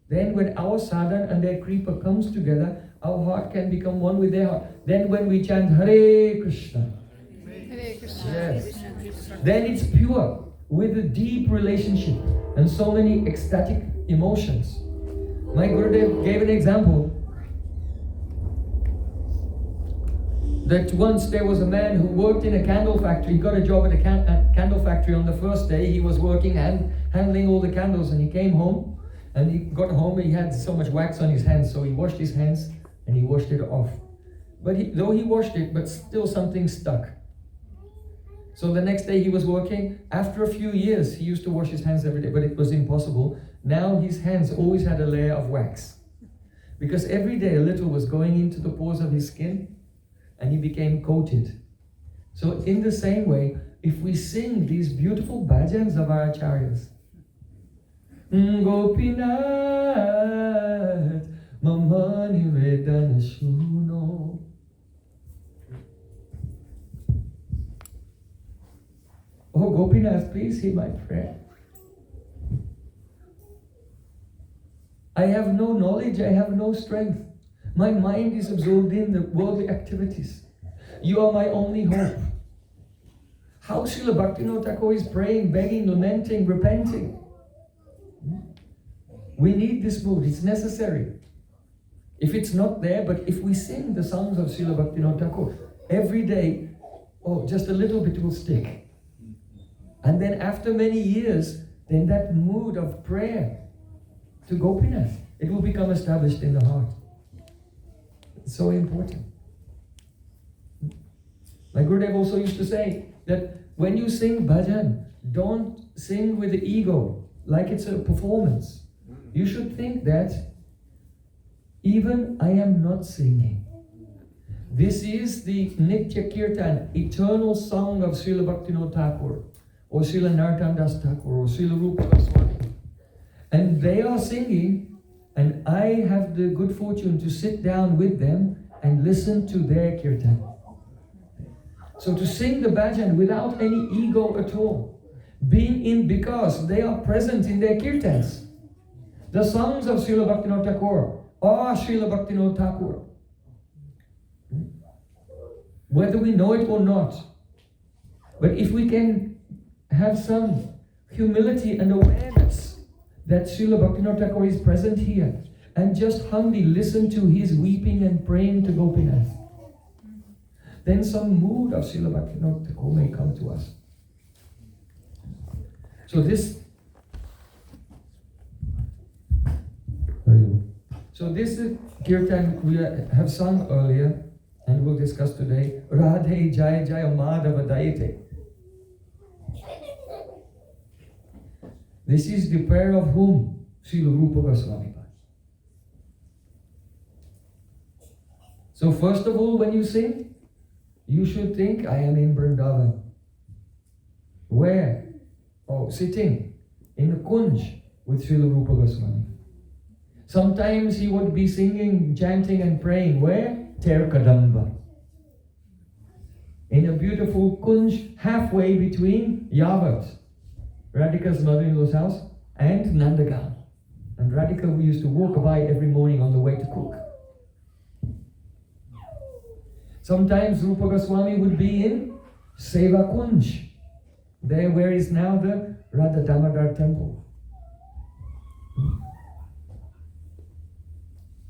then when our sadhana and their kripa comes together, our heart can become one with their heart. Then when we chant Hare Krishna, Hare Krishna. yes, then it's pure, with a deep relationship and so many ecstatic emotions. My Gurudev gave an example that once there was a man who worked in a candle factory. He got a job at a candle factory. On the first day he was working and handling all the candles, and he came home and he got home and he had so much wax on his hands, so he washed his hands and he washed it off. But though he washed it, but still something stuck. So the next day he was working. After a few years, he used to wash his hands every day, but it was impossible. Now his hands always had a layer of wax. Because every day a little was going into the pores of his skin, and he became coated. So in the same way, if we sing these beautiful bhajans of our acharyas, Gopinath Mama Nivedana Shuno. Oh Gopinath, please hear my prayer. I have no knowledge, I have no strength. My mind is absorbed in the worldly activities. You are my only hope. How Srila Bhaktivinoda Thakur is praying, begging, lamenting, repenting. We need this mood, it's necessary. If it's not there, but if we sing the songs of Srila Bhaktivinoda Thakur every day, just a little bit will stick. And then after many years, then that mood of prayer to Gopinath, it will become established in the heart. It's so important. My Gurudev also used to say that when you sing bhajan, don't sing with the ego, like it's a performance. You should think that even I am not singing. This is the Nitya Kirtan, eternal song of Srila Bhaktivinoda Thakur, or Srila Narottam Das Thakur, or Srila Rupa Goswami. And they are singing, and I have the good fortune to sit down with them and listen to their kirtan. So to sing the bhajan without any ego at all, because they are present in their kirtans. The songs of Srila Bhaktivinoda Thakur are Srila Bhaktivinoda Thakur. Whether we know it or not. But if we can have some humility and awareness that Srila Bhaktivinoda Thakur is present here, and just humbly listen to his weeping and praying to Gopinath, then some mood of Srila Bhaktivinoda Thakur may come to us. So this is kirtan we have sung earlier and we'll discuss today. Radhe Jaya Jaya Madhava Daite. This is the prayer of whom? Srila Rupa Goswami. So first of all, when you sing, you should think, I am in Vrindavan. Where? Sitting in the kunj with Srila Rupa Goswami. Sometimes he would be singing, chanting and praying. Where? Terkadamba. In a beautiful kunj halfway between Yavat, Radhika's mother-in-law's house, and Nandagan. And Radhika we used to walk by every morning on the way to cook. Sometimes Rupa Goswami would be in Seva Kunj, there where is now the Radha Damodar temple.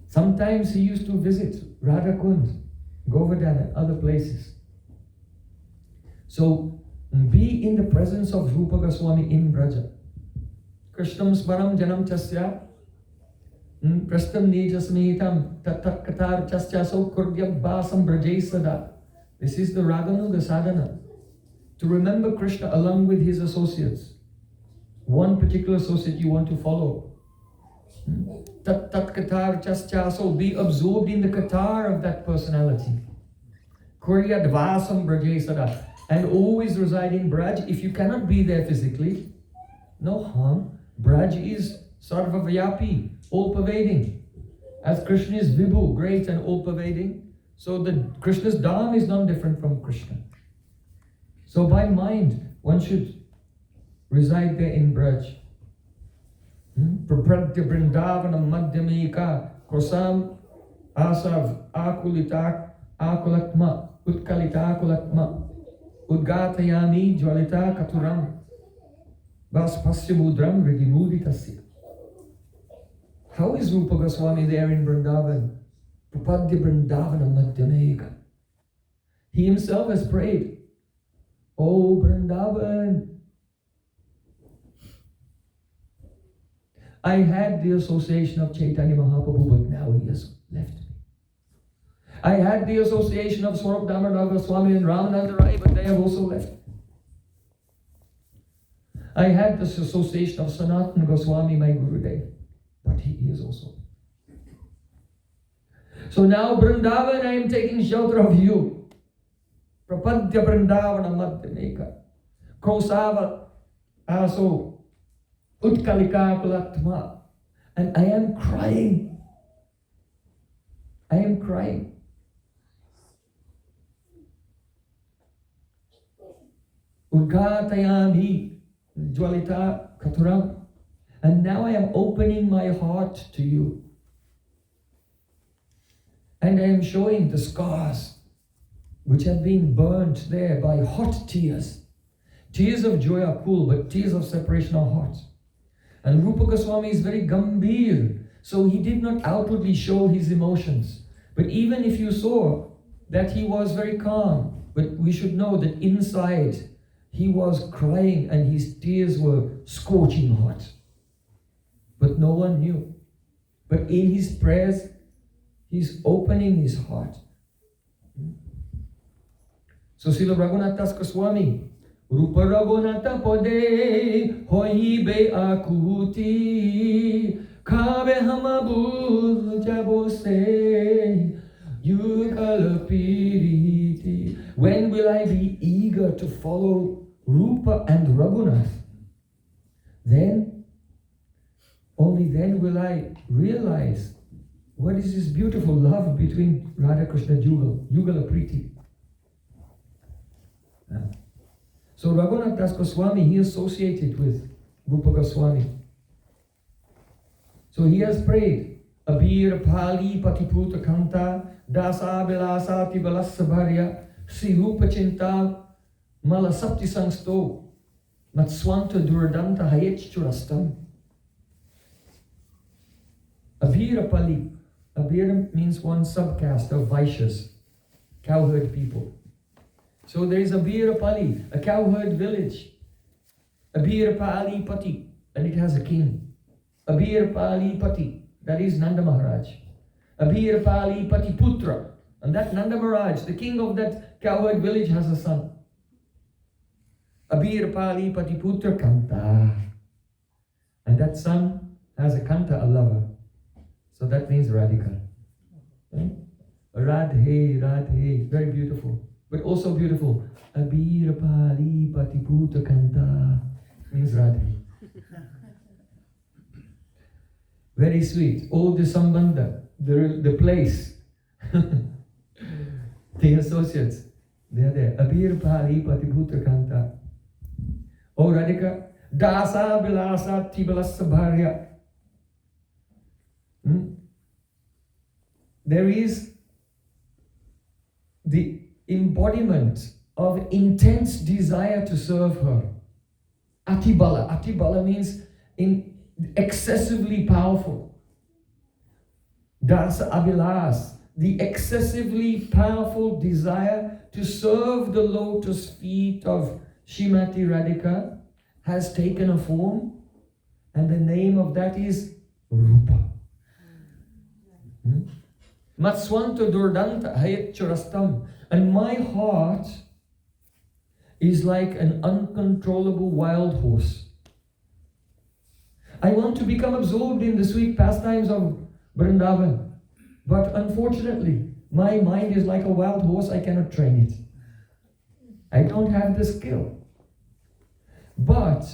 Sometimes he used to visit Radha Kund, Govardhan and other places. So be in the presence of Rupa Goswami in Braja. Krishnam Smaram Janam Chasya Prastam Nijasmitam Tat Katar Chasyaso Kurdyam Basam Brajay Sada. This is the Raganuga sadhana. To remember Krishna along with his associates. One particular associate you want to follow. Tat Katar Chasyaso. Be absorbed in the Katar of that personality. Kuryad Vasam Brajay Sada. And always reside in Braj. If you cannot be there physically, no harm. Braj is Sarvavyapi, all-pervading. As Krishna is Vibhu, great and all-pervading, so the Krishna's Dham is not different from Krishna. So by mind, one should reside there in Braj. Prapradya Vrindavanam Madhyamika Kosam Asav Akulitak Akulatma Utkalita Akulatma Udgatayami Jwalita Katuram Vaspasya Ridimudi. How is Rupa Goswami there in Vrindavan? Prapadya Vrindavana Madhyameka. He himself has prayed, Oh Vrindavan, I had the association of Chaitanya Mahaprabhu, but now he has left me. I had the association of Swarup Damodar Goswami and Ramananda Rai, but they have also left me. I had this association of Sanatana Goswami, my Gurudev, but he is also. So now Vrindavan, I am taking shelter of you. Prapadya Vrindavana Madhyameka. Kosava Aso Utkalika Kulatma. And I am crying. I am crying. Udgatayami Jwalita Katuram. And now I am opening my heart to you. And I am showing the scars which have been burnt there by hot tears. Tears of joy are cool, but tears of separation are hot. And Rupa Goswami is very gambhir, so he did not outwardly show his emotions. But even if you saw that he was very calm, but we should know that inside he was crying and his tears were scorching hot. But no one knew. But in his prayers, he's opening his heart. So Srila Raghunath Das Goswami, Rupa Raghunatha Pode Hoibe Akuti Kabe Hamabul Jabose Yukalapiriti. When will I be eager to follow Rupa and Raghunath? Then, only then will I realize what is this beautiful love between Radha Krishna Yugala Priti. So Raghunath Das Goswami, he associated with Rupa Goswami. So he has prayed, Abir Pali Patiputa Kanta Dasa Bilasati Balasabharya Si Rupa Chinta Malasapti Sangsto Matswanta Duradanta Hayech Churastam. Abira Pali. Abira means one subcaste of Vaishyas, cowherd people. So there is Abira Pali, a cowherd village. Abira Pali Pati, and it has a king. Abira Pali Pati, that is Nanda Maharaj. Abira Pali Pati Putra, and that Nanda Maharaj, the king of that cowherd village, has a son. Abira Pali Pati Putra Kanta, and that son has a Kanta, a lover. So that means Radhika. Right? Radhe, Radhe, very beautiful. But also beautiful. Abira Pali Patiputa Kanta means Radhe. Very sweet. All the Sambandha, the place, the associates, they are there. Abira Pali Patiputa Kanta. Oh Radhika, Dasa Bilasa Tibalasa Bharya. There is the embodiment of intense desire to serve her. Atibala. Atibala means excessively powerful. Dasa Abilas, the excessively powerful desire to serve the lotus feet of Srimati Radhika has taken a form, and the name of that is Rupa. Matswanta Durdanta Hayat Churastam. And my heart is like an uncontrollable wild horse. I want to become absorbed in the sweet pastimes of Vrindavan. But unfortunately, my mind is like a wild horse, I cannot train it. I don't have the skill. But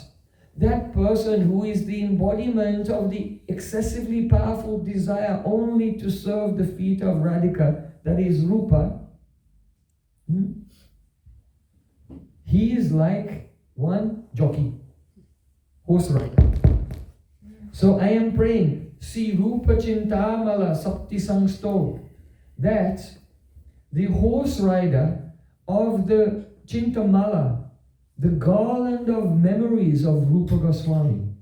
that person who is the embodiment of the excessively powerful desire only to serve the feet of Radhika, that is Rupa, he is like one jockey, horse rider. So I am praying, Si Rupa Chintamala Sapti Sangsto, that the horse rider of the Chintamala, the garland of memories of Rupa Goswami,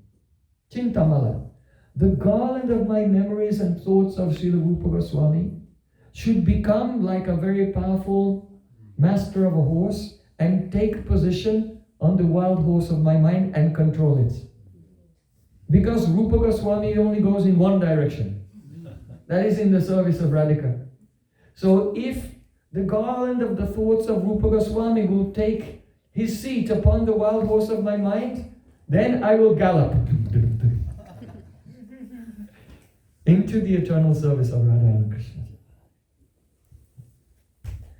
Chintamala, the garland of my memories and thoughts of Srila Rupa Goswami, should become like a very powerful master of a horse and take position on the wild horse of my mind and control it. Because Rupa Goswami only goes in one direction. That is in the service of Radhika. So if the garland of the thoughts of Rupa Goswami will take his seat upon the wild horse of my mind, Then I will gallop into the eternal service of Radha and Krishna.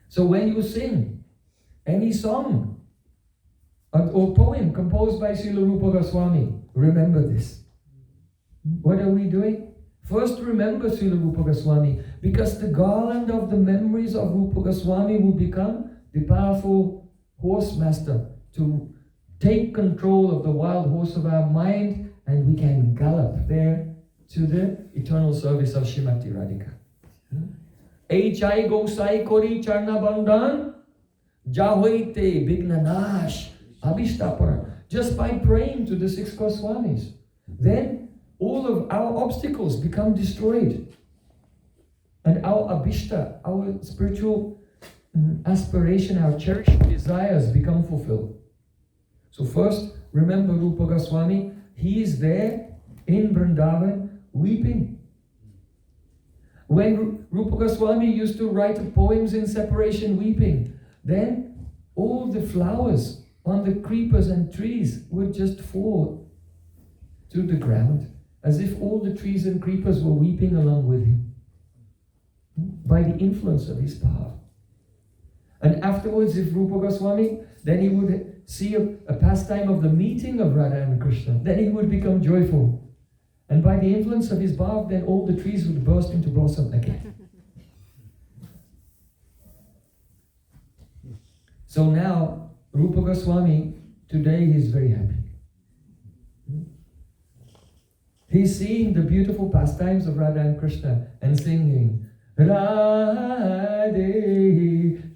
So when you sing any song or poem composed by Srila Rupa Goswami, remember this. What are we doing? First remember Srila Rupa Goswami, because the garland of the memories of Rupa Goswami will become the powerful horse master to take control of the wild horse of our mind, and we can gallop there to the eternal service of Srimati Radhika. Chai Gosai Kori Charna Bandhan Jahoite Bignanash Abhishtapara. Just by praying to the 6 Goswamis, then all of our obstacles become destroyed. And our abhishta, our spiritual aspiration, our cherished desires become fulfilled. So first, remember Rupa Goswami. He is there in Vrindavan weeping. When Rupa Goswami used to write poems in separation weeping, then all the flowers on the creepers and trees would just fall to the ground, as if all the trees and creepers were weeping along with him, by the influence of his power. And afterwards, if Rupa Goswami, then he would see a pastime of the meeting of Radha and Krishna, then he would become joyful. And by the influence of his bhav, then all the trees would burst into blossom again. So now, Rupa Goswami, today he is very happy. He's seeing the beautiful pastimes of Radha and Krishna and singing Radhe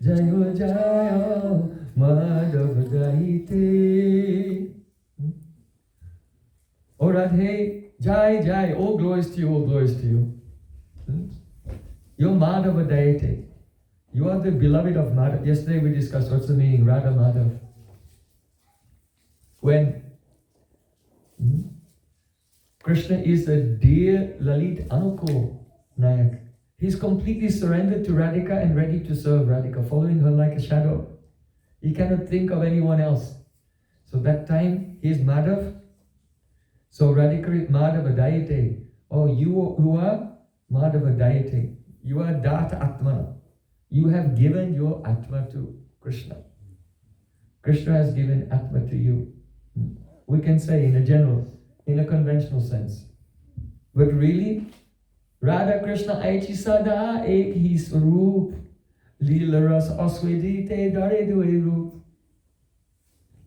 Jayo Jayo Madhav Gaite. Oh Radhe, Jai Jai, all glories to you, all glories to you. You're Madhava deity. You are the beloved of Madhav. Yesterday we discussed what's the meaning, Radha Madhav. When Krishna is a dear Lalit Anukul Nayak. He's completely surrendered to Radhika and ready to serve Radhika, following her like a shadow. He cannot think of anyone else. So that time he is Madhav. So Radhika is Madhava deity. Oh, you who are Madhava deity. You are Data Atma. You have given your Atma to Krishna. Krishna has given Atma to you. We can say in a conventional sense. But really, Radha Krishna Aichi Sada Ek Hi Swaroop Leela Ras Asvedite Dare Due Roop.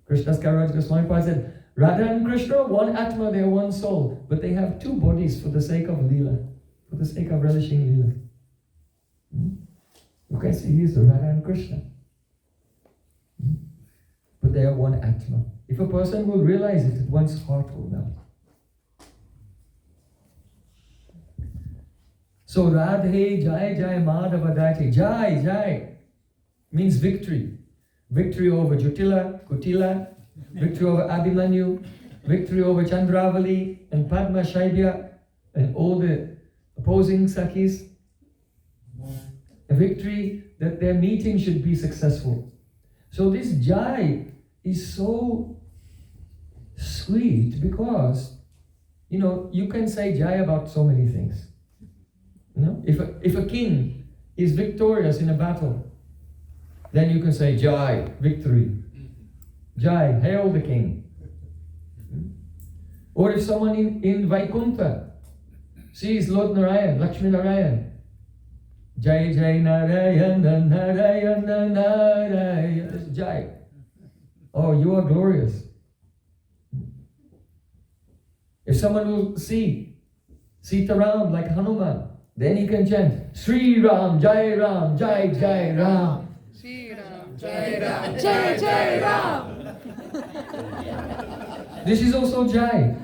Krishna's Kaviraj Goswami Pad said, Radha and Krishna, one Atma, they are one soul, but they have two bodies for the sake of Leela, for the sake of relishing Leela. You can see here's Radha and Krishna. But they are one Atma. If a person will realize it, one's heart will melt. So Radhe Jai Jai Madhava Dati. Jai Jai means victory. Victory over Jutila, Kutila, victory over Abhimanyu, victory over Chandravali and Padma Shaibya and all the opposing Sakhis. A victory that their meeting should be successful. So this Jai is so sweet because, you can say Jai about so many things. If a king is victorious in a battle, then you can say Jai, victory. Jai, hail the king. Or if someone in Vaikuntha sees Lord Narayan, Lakshmi Narayan, Jai Jai Narayana Narayana Narayana, that's Jai. Oh, you are glorious. If someone will see Sita Ram like Hanuman, then he can chant Sri Ram, Jai Ram, Jai Jai Ram. Sri Ram, Jai Ram, Jai Jai Ram. This is also Jai.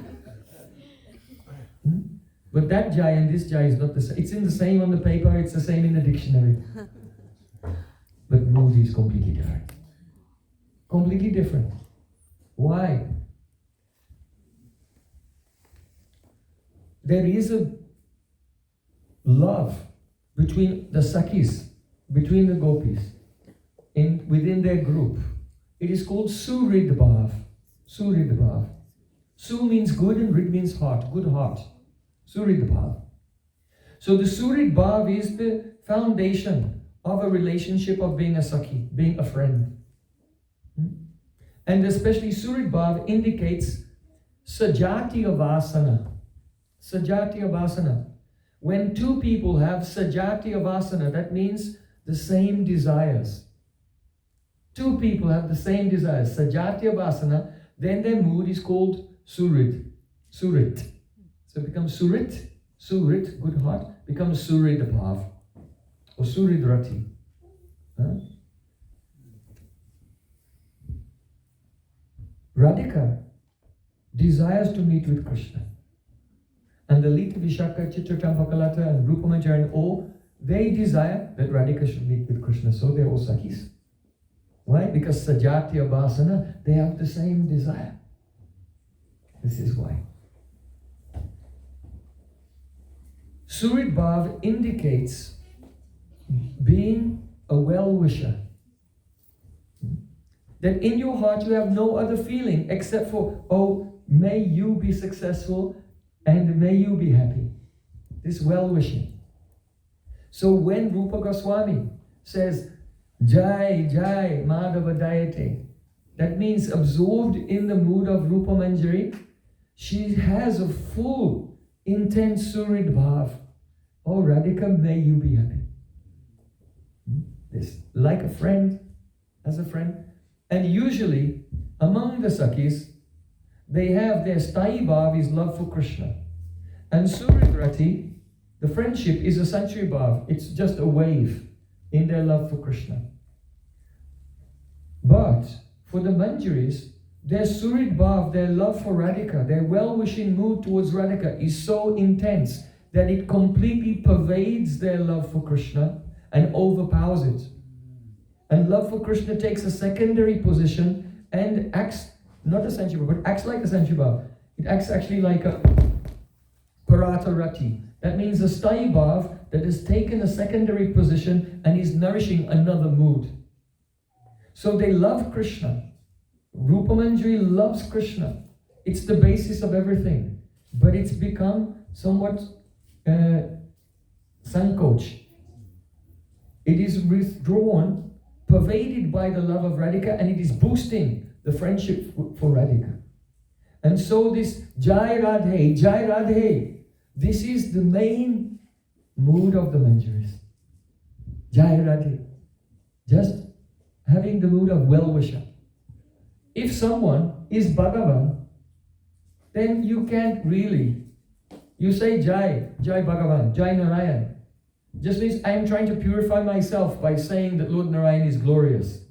But that Jai and this Jai is not the same. It's in the same on the paper, it's the same in the dictionary. But mood is completely different. Completely different. Why? There is a love between the Sakhis, between the gopis, within their group. It is called Surid Bhav. Surid Bhav. Su means good and Rid means heart, good heart. Surid Bhav. So the Surid Bhav is the foundation of a relationship of being a Sakhi, being a friend. And especially Surid Bhav indicates Sajatiya Vasana. Sajatiya Vasana. When two people have Sajatiya Vasana, that means the same desires. Two people have the same desires, Sajatiya Vasana, then their mood is called Surit. Surit. So it becomes Surit. Surit, good heart, becomes Surid Bhav. Or Surid Rati. Radhika desires to meet with Krishna. And the Lita Vishaka, Chitra Champakalata and Rupa Manjari and all, they desire that Radhika should meet with Krishna. So they're all Sakhis. Why? Because Sajatiya Vasana, they have the same desire. This is why. Surid Bhav indicates being a well-wisher. That in your heart you have no other feeling except for, oh, may you be successful and may you be happy. This well-wishing. So when Rupa Goswami says, Jai, Jai, Madhava Dayate, that means absorbed in the mood of Rupa Manjari, she has a full, intense Surid Bhav. Oh, Radhika, may you be happy. This, like a friend, as a friend. And usually, among the Sakhis, they have their Sthai Bhav is love for Krishna. And Surid Rati, the friendship, is a Sanchari Bhav. It's just a wave in their love for Krishna. But for the Manjaris, their Surid Bhav, their love for Radhika, their well-wishing mood towards Radhika is so intense that it completely pervades their love for Krishna and overpowers it. And love for Krishna takes a secondary position and acts, not a Sanchari Bhav, but acts like a Sanchari Bhav. It acts actually like a Parata Rati. That means a Sthai Bhav that has taken a secondary position and is nourishing another mood. So they love Krishna. Rupa Manjari loves Krishna. It's the basis of everything. But it's become somewhat sankoch. It is withdrawn, pervaded by the love of Radhika, and it is boosting the friendship for Radhika. And so this Jai Radhe, this is the main mood of the Manjaris. Jai Radhe. Just having the mood of well-wisher. If someone is Bhagavan, then you can't really. You say Jai Bhagavan, Jai Narayan. Just means I am trying to purify myself by saying that Lord Narayan is glorious.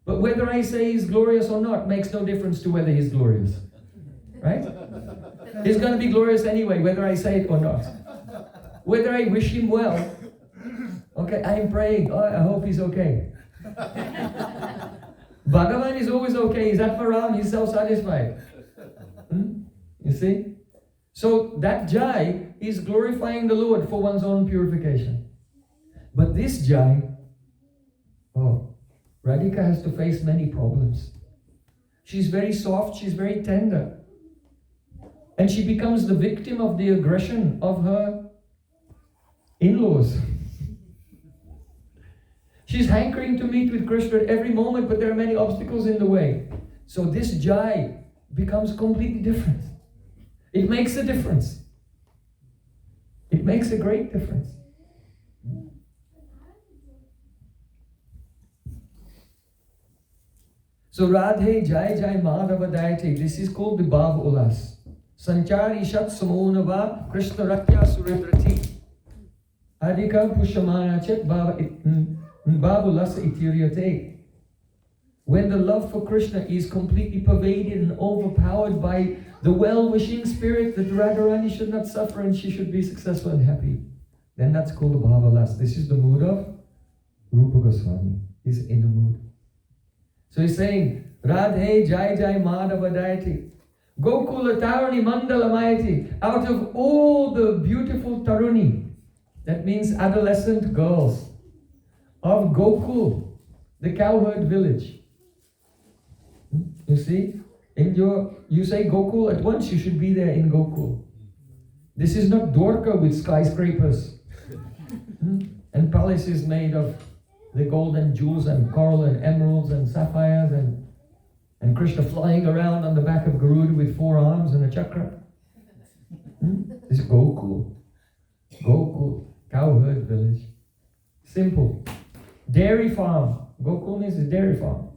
But whether I say he's glorious or not makes no difference to whether he's glorious. Right? He's going to be glorious anyway, whether I say it or not. Whether I wish him well. Okay, I'm praying. Oh, I hope he's okay. Bhagavan is always okay. He's Atmaram. He's self-satisfied. You see? So that Jai is glorifying the Lord for one's own purification. But this Jai, Radhika has to face many problems. She's very soft. She's very tender. And she becomes the victim of the aggression of her in-laws. She's hankering to meet with Krishna at every moment, but there are many obstacles in the way. So this Jai becomes completely different. It makes a difference. It makes a great difference. So Radhe Jai Jai Madhava Dayate, this is called the Bhav Ulas. Sanchari Shat Samonava Krishna Ratya Suridrati. Adhika Pushamana Chet Bhavulas Itiryate. When the love for Krishna is completely pervaded and overpowered by the well-wishing spirit that Radharani should not suffer and she should be successful and happy, then that's called the Bhavalas. This is the mood of Rupa Goswami, his inner mood. So he's saying, Radhe Jai Jai Madhava Dayati, Gokula Taruni Mandala Mayati. Out of all the beautiful Taruni, that means adolescent girls, of Gokul, the cowherd village. You see, You say Gokul, at once you should be there in Gokul. This is not Dwarka with skyscrapers and palaces made of the golden jewels and coral and emeralds and sapphires and Krishna flying around on the back of Garuda with 4 arms and a chakra. This is Gokul. Gokul, cowherd village. Simple. Dairy farm. Gokul means a dairy farm.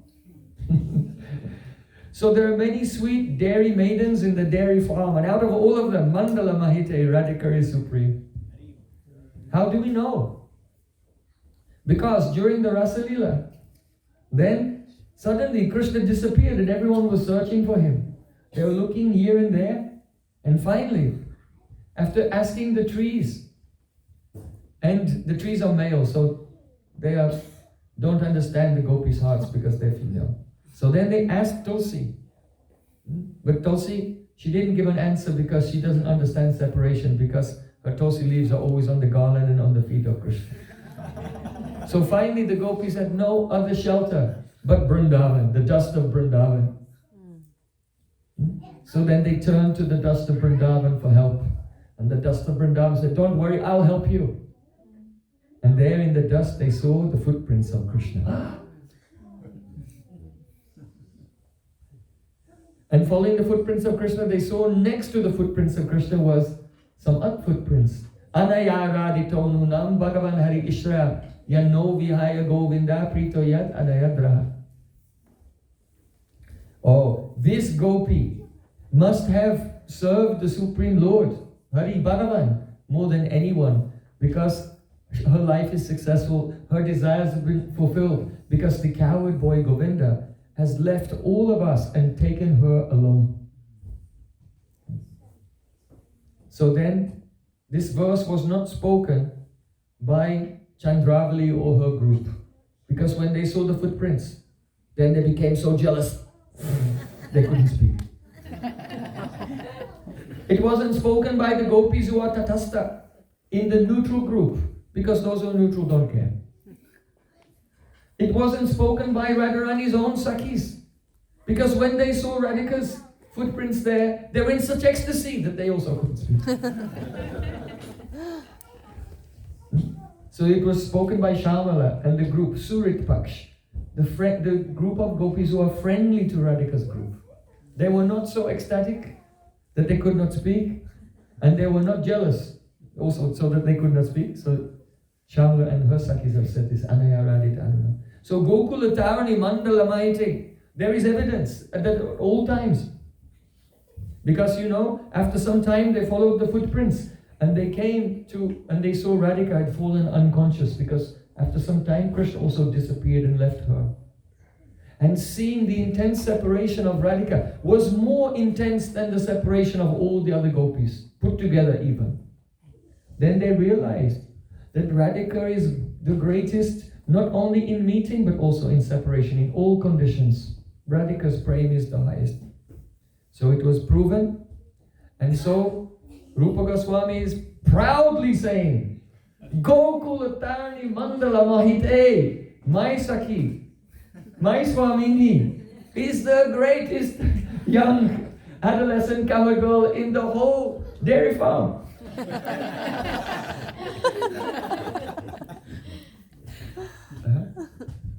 So there are many sweet dairy maidens in the dairy farm, and out of all of them, Mandala Mahite, Radhika is supreme. How do we know? Because during the Rasa Lila, then suddenly Krishna disappeared and everyone was searching for him. They were looking here and there, and finally, after asking the trees, and the trees are male, so they don't understand the gopis' hearts because they're female. So then they asked Tulsi. But Tulsi, she didn't give an answer because she doesn't understand separation, because her Tulsi leaves are always on the garland and on the feet of Krishna. So finally the gopis had no other shelter but Vrindavan, the dust of Vrindavan. So then they turned to the dust of Vrindavan for help. And the dust of Vrindavan said, "Don't worry, I'll help you." And there in the dust they saw the footprints of Krishna. And following the footprints of Krishna, they saw next to the footprints of Krishna was some other footprints. Unedited Noon Bhagavan Hari Ishra Yanno Vihaya Govinda Prito Yad Adayadraha. Oh, this gopi must have served the Supreme Lord, Hari Bhagavan, more than anyone, because her life is successful, her desires have been fulfilled, because the coward boy Govinda has left all of us and taken her alone. So then, this verse was not spoken by Chandravali or her group, because when they saw the footprints, then they became so jealous, they couldn't speak. It wasn't spoken by the gopis who are tatastha in the neutral group, because those who are neutral don't care. It wasn't spoken by Radharani's own Sakhis, because when they saw Radhika's footprints there, they were in such ecstasy that they also couldn't speak. So it was spoken by Shamala and the group Surit Paksh, the group of gopis who are friendly to Radhika's group. They were not so ecstatic that they could not speak, and they were not jealous also so that they could not speak. So Shamala and her Sakhis have said this, Anaya Radhita Anuna. So Gokula Tarani Mandala Maite, there is evidence at all times. Because after some time they followed the footprints and they came to, and they saw Radhika had fallen unconscious, because after some time Krishna also disappeared and left her. And seeing the intense separation of Radhika was more intense than the separation of all the other gopis, put together even. Then they realized that Radhika is the greatest, not only in meeting but also in separation, in all conditions. Radhika's prema is the highest. So it was proven, and so Rupa Goswami is proudly saying, Gokulatani Mandala Mahite, my Sakhi, my Swamini, is the greatest young adolescent coward girl in the whole dairy farm.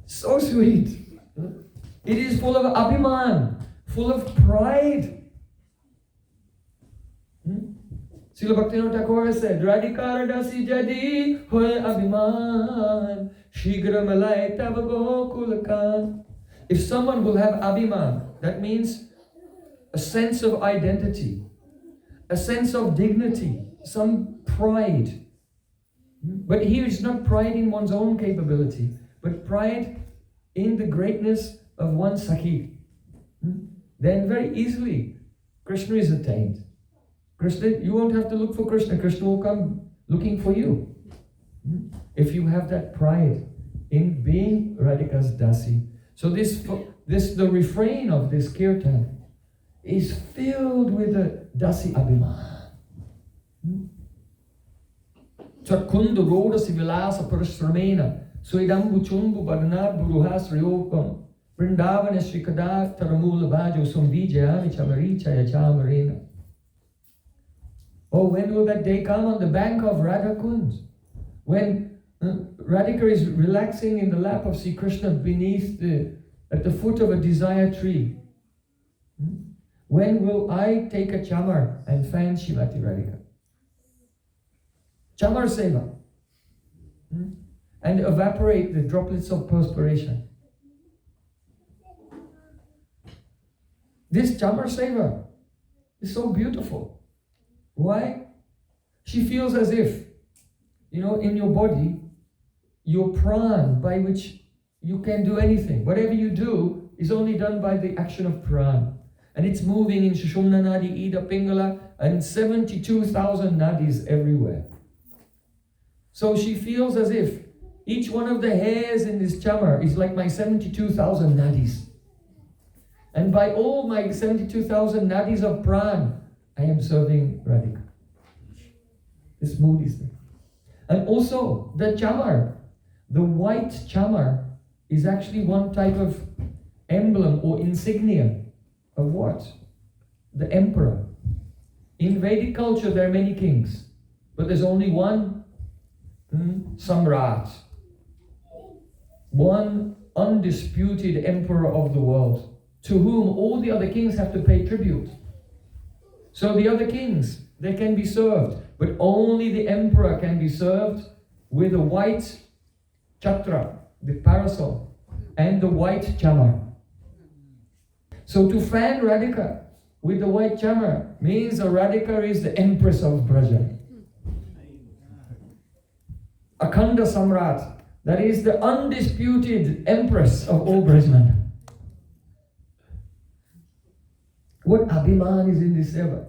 So sweet. It is full of abhiman, full of pride. Srila Bhaktivinoda Thakur said, Radhika dasi jadi hoy abhiman, shigra malai tab gokulakan. If someone will have abhiman, that means a sense of identity, a sense of dignity, some pride. But here it's not pride in one's own capability, but pride in the greatness of one Sakhi. Then very easily Krishna is attained. Krishna, you won't have to look for Krishna. Krishna will come looking for you. If you have that pride in being Radhika's dasi. So the refrain of this kirtan is filled with the dasi abhiman. Chakundu roda sivilasa parashramena, suidambu chumbu badana buruhas ryokam. Vrindavana Shri Kada Taramula Vajo Sumvijayami Chavarichaya Chamarina. Oh, when will that day come on the bank of Radha Kund? When Radhika is relaxing in the lap of Sri Krishna at the foot of a desire tree. When will I take a chamar and fan Shrimati Radhika? Chamar Seva. And evaporate the droplets of perspiration. This Chamar Seva is so beautiful. Why? She feels as if, in your body, your pran by which you can do anything. Whatever you do is only done by the action of pran. And it's moving in Sushumna Nadi, Ida, Pingala, and 72,000 nadis everywhere. So she feels as if each one of the hairs in this chamar is like my 72,000 nadis. And by all my 72,000 nadis of pran, I am serving Radhika. This mood is there. And also, the chamar, the white chamar, is actually one type of emblem or insignia of what? The emperor. In Vedic culture, there are many kings, but there's only one Samrat. One undisputed emperor of the world, to whom all the other kings have to pay tribute. So the other kings, they can be served, but only the emperor can be served with a white chatra, the parasol, and the white chamar. So to fan Radhika with the white chamar means a Radhika is the empress of Braja. Akhanda Samrat, that is the undisputed empress of all Brajman. What abhiman is in this seva?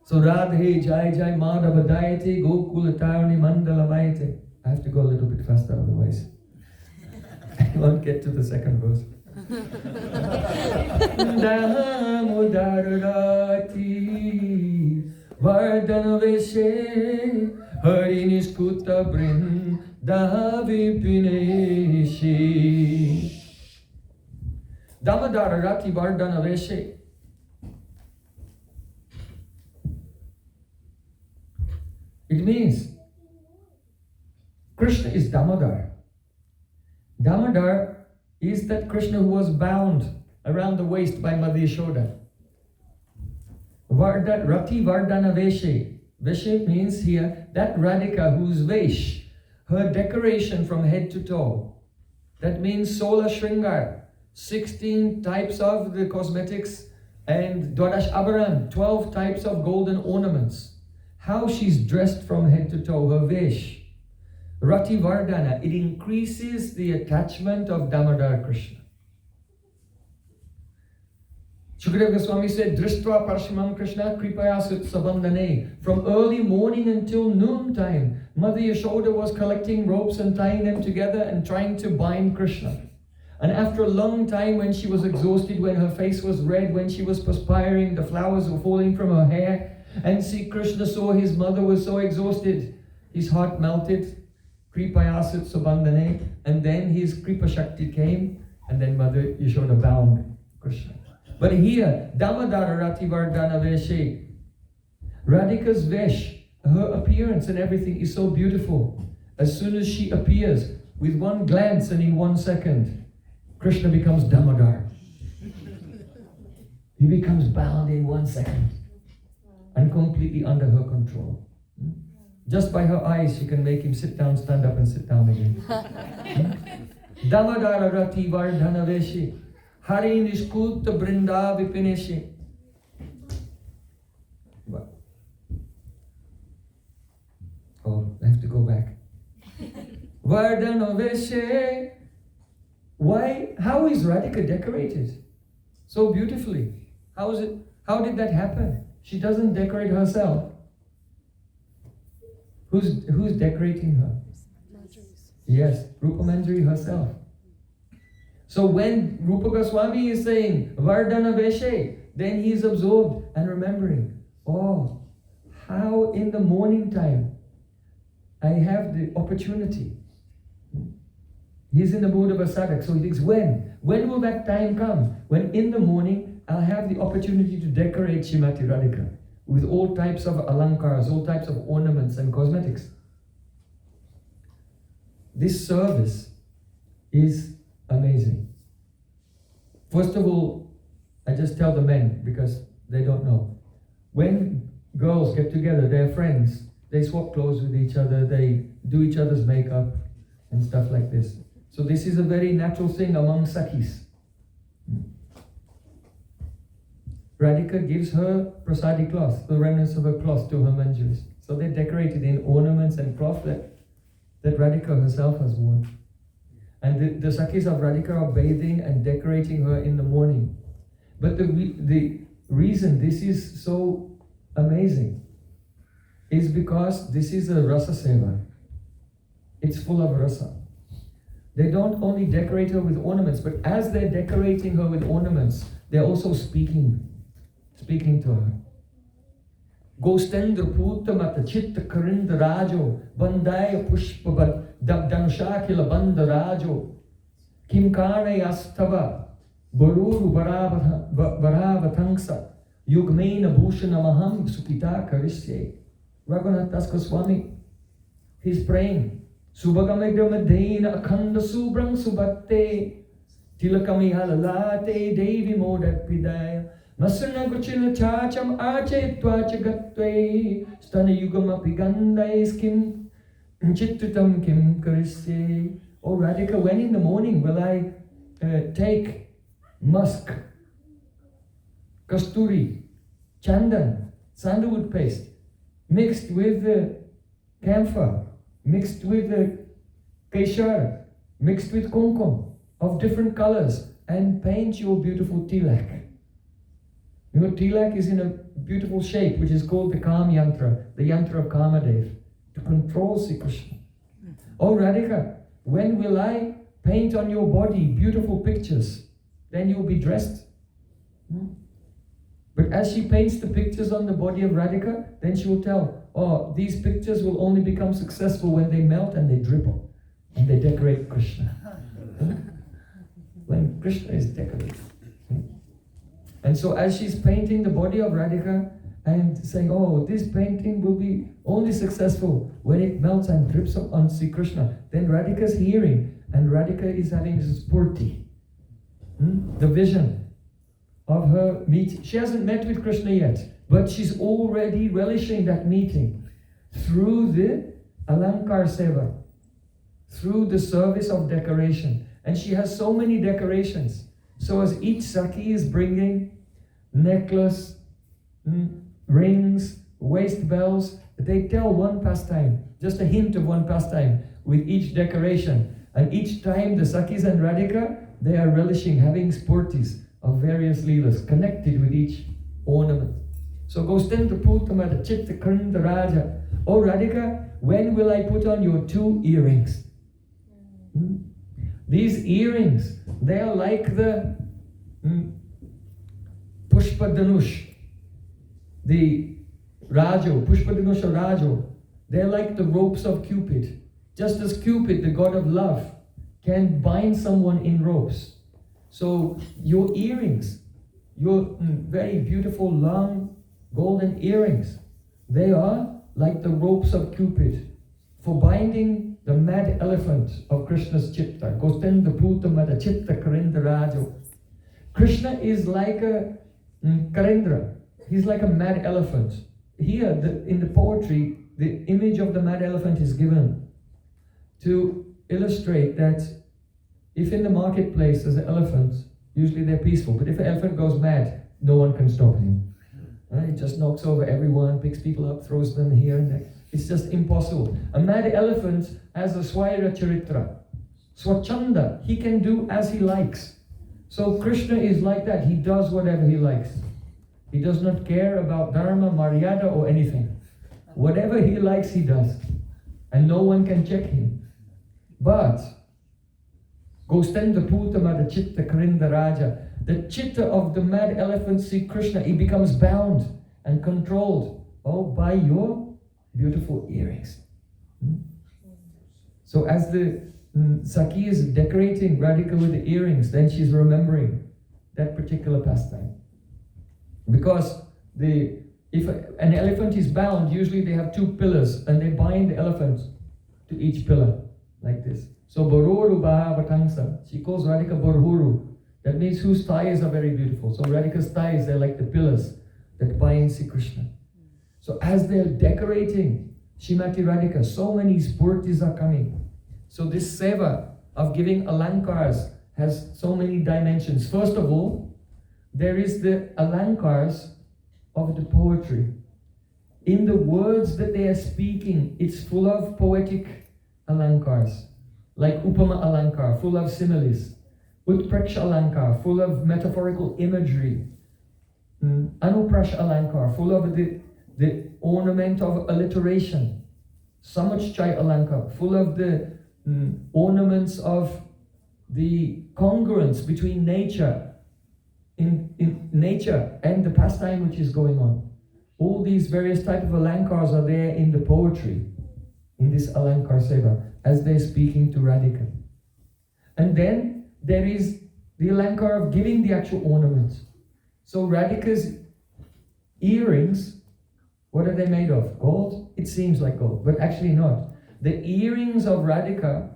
So Radhe Jai Jai Madhava Dayate Gokula Tarani Mandala Vaite. I have to go a little bit faster, otherwise I won't get to the second verse. Damodar Arati Vardhana Veshe Hari Niskuta Brinda Vipineshi. Damodar Arati Vardhana Veshe. It means Krishna is Damodar. Damodar is that Krishna who was bound around the waist by Mother Yashoda. Rati Vardhana Veshe. Veshe means here that Radhika whose Vesh, her decoration from head to toe. That means Sola Shringar, 16 types of the cosmetics, and Dwadash Abharan, 12 types of golden ornaments. How she's dressed from head to toe, her Vesh. Rati Vardhana, it increases the attachment of Damodar Krishna. Shukadeva Goswami said, Drishtva Parashimam Krishna Kripaya Sabandane. From early morning until noontime, Mother Yashoda was collecting ropes and tying them together and trying to bind Krishna. And after a long time, when she was exhausted, when her face was red, when she was perspiring, the flowers were falling from her hair, and Sri Krishna saw his mother was so exhausted, his heart melted. Kripayasut Subandhane, and then his Kripa Shakti came, and then Mother Yashoda bound Krishna. But here, Damodar Rati Vardhana Veshe, Radhika's Vesh, her appearance and everything is so beautiful. As soon as she appears, with one glance and in 1 second, Krishna becomes Damodar. He becomes bound in 1 second and completely under her control. Just by her eyes, she can make him sit down, stand up, and sit down again. Damodara Rati Vardhana Veshe, Hari Nishkuta Brinda Vipineshi. Oh, I have to go back. Vardhana Veshe. Why? How is Radhika decorated? So beautifully. How is it? How did that happen? She doesn't decorate herself. Who's decorating her? Yes, Rupa Manjari herself. So when Rupa Goswami is saying Vardhana Veshe, then he is absorbed and remembering, oh, how in the morning time I have the opportunity. He's in the mood of a sadhak, so he thinks, when When will that time come? When in the morning, I'll have the opportunity to decorate Srimati Radhika with all types of alankars, all types of ornaments and cosmetics. This service is amazing. First of all, I just tell the men because they don't know. When girls get together, they're friends. They swap clothes with each other, they do each other's makeup and stuff like this. So this is a very natural thing among Sakhis. Radhika gives her prasadi cloth, the remnants of her cloth, to her manjaris. So they're decorated in ornaments and cloth that Radhika herself has worn. And the Sakhis of Radhika are bathing and decorating her in the morning. But the reason this is so amazing is because this is a rasa seva. It's full of rasa. They don't only decorate her with ornaments, but as they're decorating her with ornaments, they're also speaking to her. Gostendra Putamata Chitta Karinda Rajo, Bandaya Pushpavat Dabdanshakila Banda Rajo, Kimkane Astava, Baruru Baravatangsa, Yugmena Bhushana Maham Sukita Karisye. Raghunath Das Goswami, he's praying. Subhagamegda Madena Akhanda Subrang Subatte, Tilakami Halalate Devi Modat Pidaya. Masana Guchila Chacham Ache Twachagatwe Stana Yugamapi Gandais Kim Chittutam Kim Karisye. Oh Radhika, when in the morning will I take musk, kasturi, chandan, sandalwood paste, mixed with camphor, mixed with keshar, mixed with kumkum of different colors, and paint your beautiful tilak. You know, tilak is in a beautiful shape, which is called the Kam Yantra, the Yantra of Kamadev, to control Sri Krishna. Oh Radhika, when will I paint on your body beautiful pictures? Then you'll be dressed. But as she paints the pictures on the body of Radhika, then she will tell, oh, these pictures will only become successful when they melt and they dribble and they decorate Krishna. When Krishna is decorated. And so as she's painting the body of Radhika and saying, oh, this painting will be only successful when it melts and drips on Sri Krishna, then Radhika's hearing and Radhika is having spurti, the vision of her meet. She hasn't met with Krishna yet, but she's already relishing that meeting through the Alankar Seva, through the service of decoration. And she has so many decorations. So as each Sakhi is bringing necklace, rings, waist bells, they tell one pastime, just a hint of one pastime with each decoration. And each time the Sakhis and Radhika, they are relishing, having spurtis of various leelas connected with each ornament. So Gostendra Putamada Chitta Karinda Raja. Oh Radhika, when will I put on your 2 earrings? These earrings, they are like the Pushpa Danush, the Rajo, Pushpa Danush or Rajo. They're like the ropes of Cupid. Just as Cupid, the god of love, can bind someone in ropes. So your earrings, your very beautiful long golden earrings, they are like the ropes of Cupid for binding the mad elephant of Krishna's chitta. Gostendra Putamada Chitta Karinda Rajo. Krishna is like a Karendra. He's like a mad elephant. Here, in the poetry, the image of the mad elephant is given to illustrate that if in the marketplace there's an elephant, usually they're peaceful, but if an elephant goes mad, no one can stop him. Right? He just knocks over everyone, picks people up, throws them here and there. It's just impossible. A mad elephant has a Swaira Charitra. Swachanda, he can do as he likes. So Krishna is like that. He does whatever he likes. He does not care about dharma, maryada or anything. Whatever he likes, he does. And no one can check him. But Gostendra Putamada Chitta Karinda Raja, the chitta of the mad elephant Sri Krishna, he becomes bound and controlled, by your beautiful earrings. So as the Saki is decorating Radhika with the earrings, then she's remembering that particular pastime. Because if an elephant is bound, usually they have 2 pillars and they bind the elephant to each pillar like this. So Bororu Bhavatangsa, she calls Radhika Borhuru. That means whose thighs are very beautiful. So Radhika's thighs, they're like the pillars that bind Sri Krishna. So as they're decorating Shrimati Radhika, so many spurtis are coming. So this seva of giving alankars has so many dimensions. First of all, there is the alankars of the poetry. In the words that they are speaking, it's full of poetic alankars. Like Upama alankar, full of similes. Utpreksha alankar, full of metaphorical imagery. Anuprash alankar, full of the ornament of alliteration. Samachchay alankar, full of the ornaments of the congruence between nature, in nature and the pastime which is going on. All these various types of alankars are there in the poetry, in this alankar seva, as they're speaking to Radhika. And then there is the alankar of giving the actual ornaments. So Radhika's earrings, what are they made of? Gold? It seems like gold, but actually not. The earrings of Radhika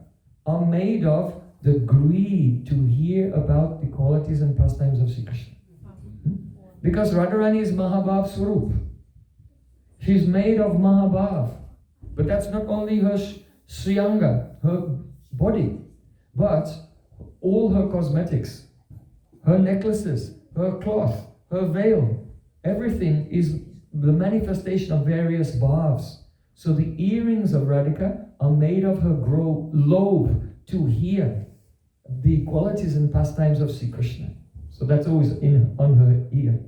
are made of the greed to hear about the qualities and pastimes of Sri Krishna. Because Radharani is Mahabhav Swarup. She's made of Mahabhav. But that's not only her Sriyanga, her body, but all her cosmetics, her necklaces, her cloth, her veil, everything is the manifestation of various bhavs. So the earrings of Radhika are made of her lobe to hear the qualities and pastimes of Sri Krishna. So that's always on her ear.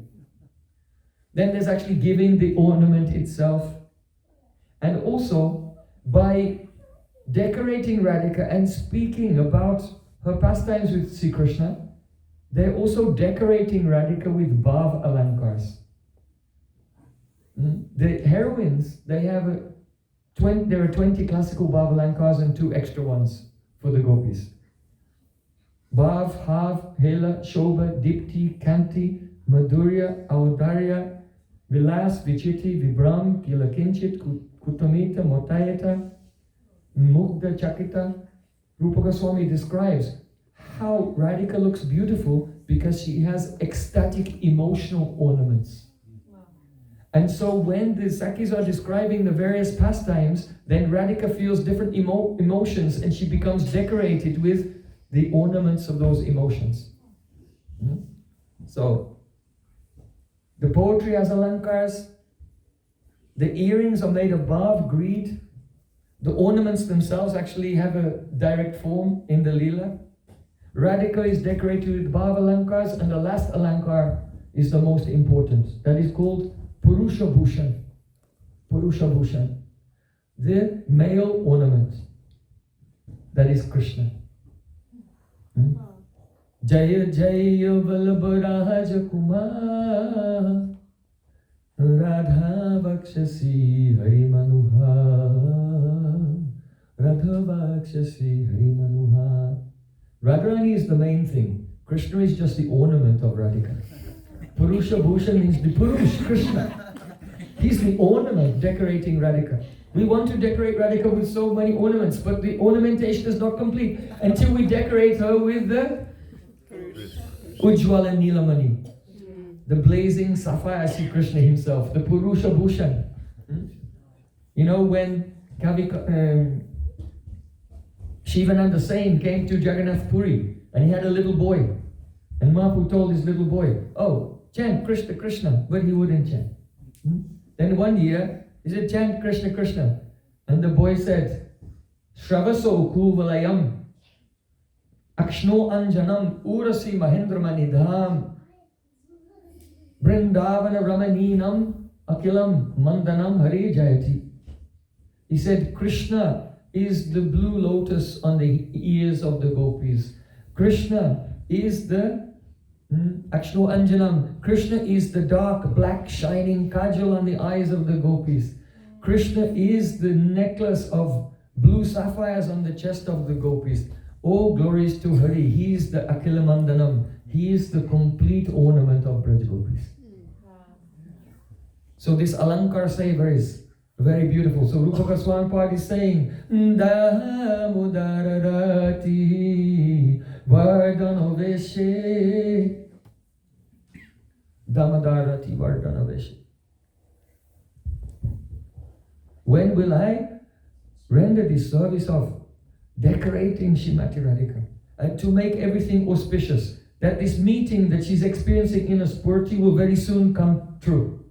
Then there's actually giving the ornament itself. And also, by decorating Radhika and speaking about her pastimes with Sri Krishna, they're also decorating Radhika with bhav alankars. The heroines, there are 20 classical bhav alankars and 2 extra ones for the gopis. Bhav, Hav, Hela, Shobha, Dipti, Kanti, Madhurya, Audarya, Vilas, Vichiti, Vibram, Kilakinchit, Kutamita, Motayata, Mugdha, Chakita. Rupa Goswami describes how Radhika looks beautiful because she has ecstatic emotional ornaments. And so when the Sakis are describing the various pastimes, then Radhika feels different emotions and she becomes decorated with the ornaments of those emotions. So, the poetry has alankars, the earrings are made of bhav, greed, the ornaments themselves actually have a direct form in the Lila. Radhika is decorated with bhav alankars, and the last alankar is the most important. That is called Purusha Bhushan. Purusha Bhushan. The male ornament. That is Krishna. Jaya Jaya Vallabharaja Kumar Radha Vakshasi Hari Manuha Radha Vakshasi Hari Manuha. Radharani is the main thing. Krishna is just the ornament of Radhika. Purusha Bhushan means the Purush, Krishna. He's the ornament decorating Radhika. We want to decorate Radhika with so many ornaments, but the ornamentation is not complete until we decorate her with the Ujjwala Nilamani, the blazing sapphire Sri Krishna himself, the Purusha Bhushan. You know, when Shivananda Sain came to Jagannath Puri and he had a little boy, and Mahaprabhu told his little boy, "Oh, chant Krishna Krishna," but he wouldn't chant. Then one year he said, "Chant Krishna Krishna," and the boy said, "Shravaso kuvalayam Akshno Anjanam Urasi Mahendramanidham Vrindavana Ramaninam Akilam Mandanam Hare Jayati." He said, Krishna is the blue lotus on the ears of the gopis. Krishna is the Akshno Anjanam. Krishna is the dark, black, shining kajal on the eyes of the gopis. Krishna is the necklace of Blue sapphires on the chest of the gopis. Oh, glories to Hari. He is the Akhilamandanam. He is the complete ornament of Braj gopis. So this Alankar Seva is very beautiful. So Rupa Goswami Pad is saying, Damodar Arati Vardhana Veshe. Damodar Arati Vardhana Veshe. When will I render the service of decorating Srimati Radhika and to make everything auspicious, that this meeting that she's experiencing in a Spurti will very soon come true.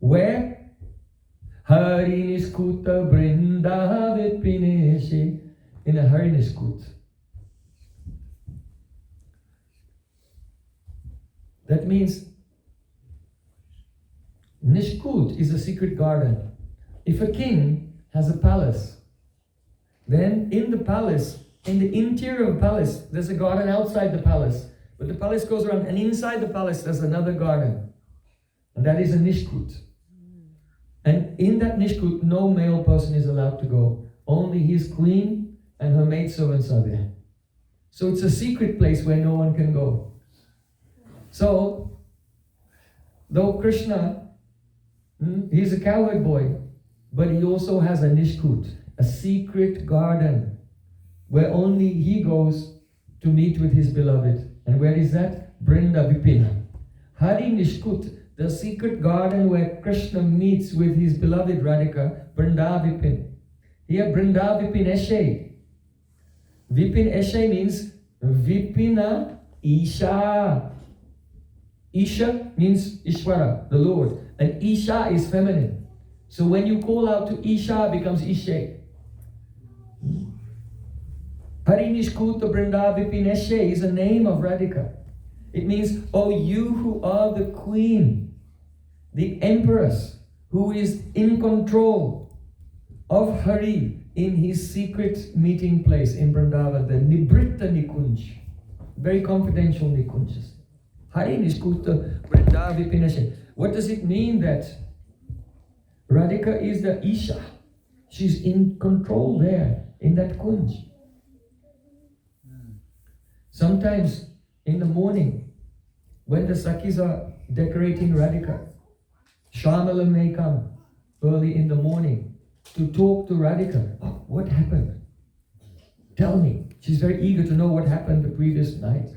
Where? Harinishkuta Brindavet Pineshe, in a Harinishkut. That means Nishkut is a secret garden. If a king has a palace, then in the palace, in the interior of the palace, there's a garden outside the palace. But the palace goes around, and inside the palace there's another garden. And that is a Nishkut. And in that Nishkut, no male person is allowed to go. Only his queen and her maidservants are there. So it's a secret place where no one can go. So, though Krishna, he's a cowherd boy, but he also has a Nishkut, a secret garden, where only he goes to meet with his beloved. And where is that? Brinda Vipina. Hari Nishkut, the secret garden where Krishna meets with his beloved Radhika, Brinda Vipin. Here Brinda Vipin Eshe. Vipin Eshe means Vipina Isha. Isha means Ishvara, the Lord. And Isha is feminine. So when you call out to Isha, it becomes Ishe. Harinishkuta Brindavipin is a name of Radhika. It means, oh, you who are the queen, the empress, who is in control of Hari in his secret meeting place in Vrindavan, the Nibritta Nikunj, very confidential Nikunjas. Harinishkuta Brindavipin. What does it mean that Radhika is the Isha? She's in control there, in that kunj. Sometimes in the morning, when the Sakhis are decorating Radhika, Shamala may come early in the morning to talk to Radhika. Oh, what happened? Tell me. She's very eager to know what happened the previous night.